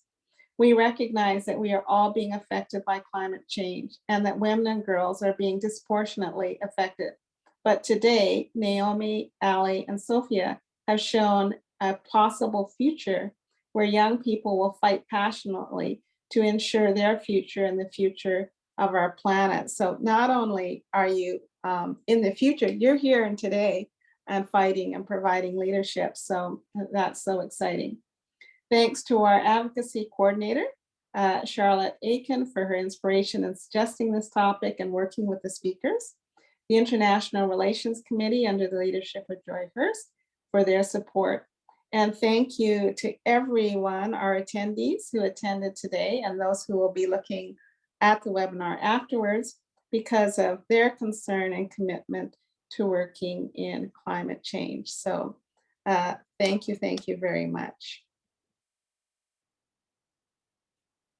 Speaker 2: We recognize that we are all being affected by climate change and that women and girls are being disproportionately affected. But today, Naomi, Ali, and Sophia have shown a possible future where young people will fight passionately to ensure their future and the future of our planet. So not only are you in the future, you're here and today and fighting and providing leadership. So that's so exciting. Thanks to our advocacy coordinator, Charlotte Aiken, for her inspiration in suggesting this topic and working with the speakers. The International Relations Committee under the leadership of Joy Hurst for their support. And thank you to everyone, our attendees who attended today and those who will be looking at the webinar afterwards because of their concern and commitment to working in climate change. So thank you very much.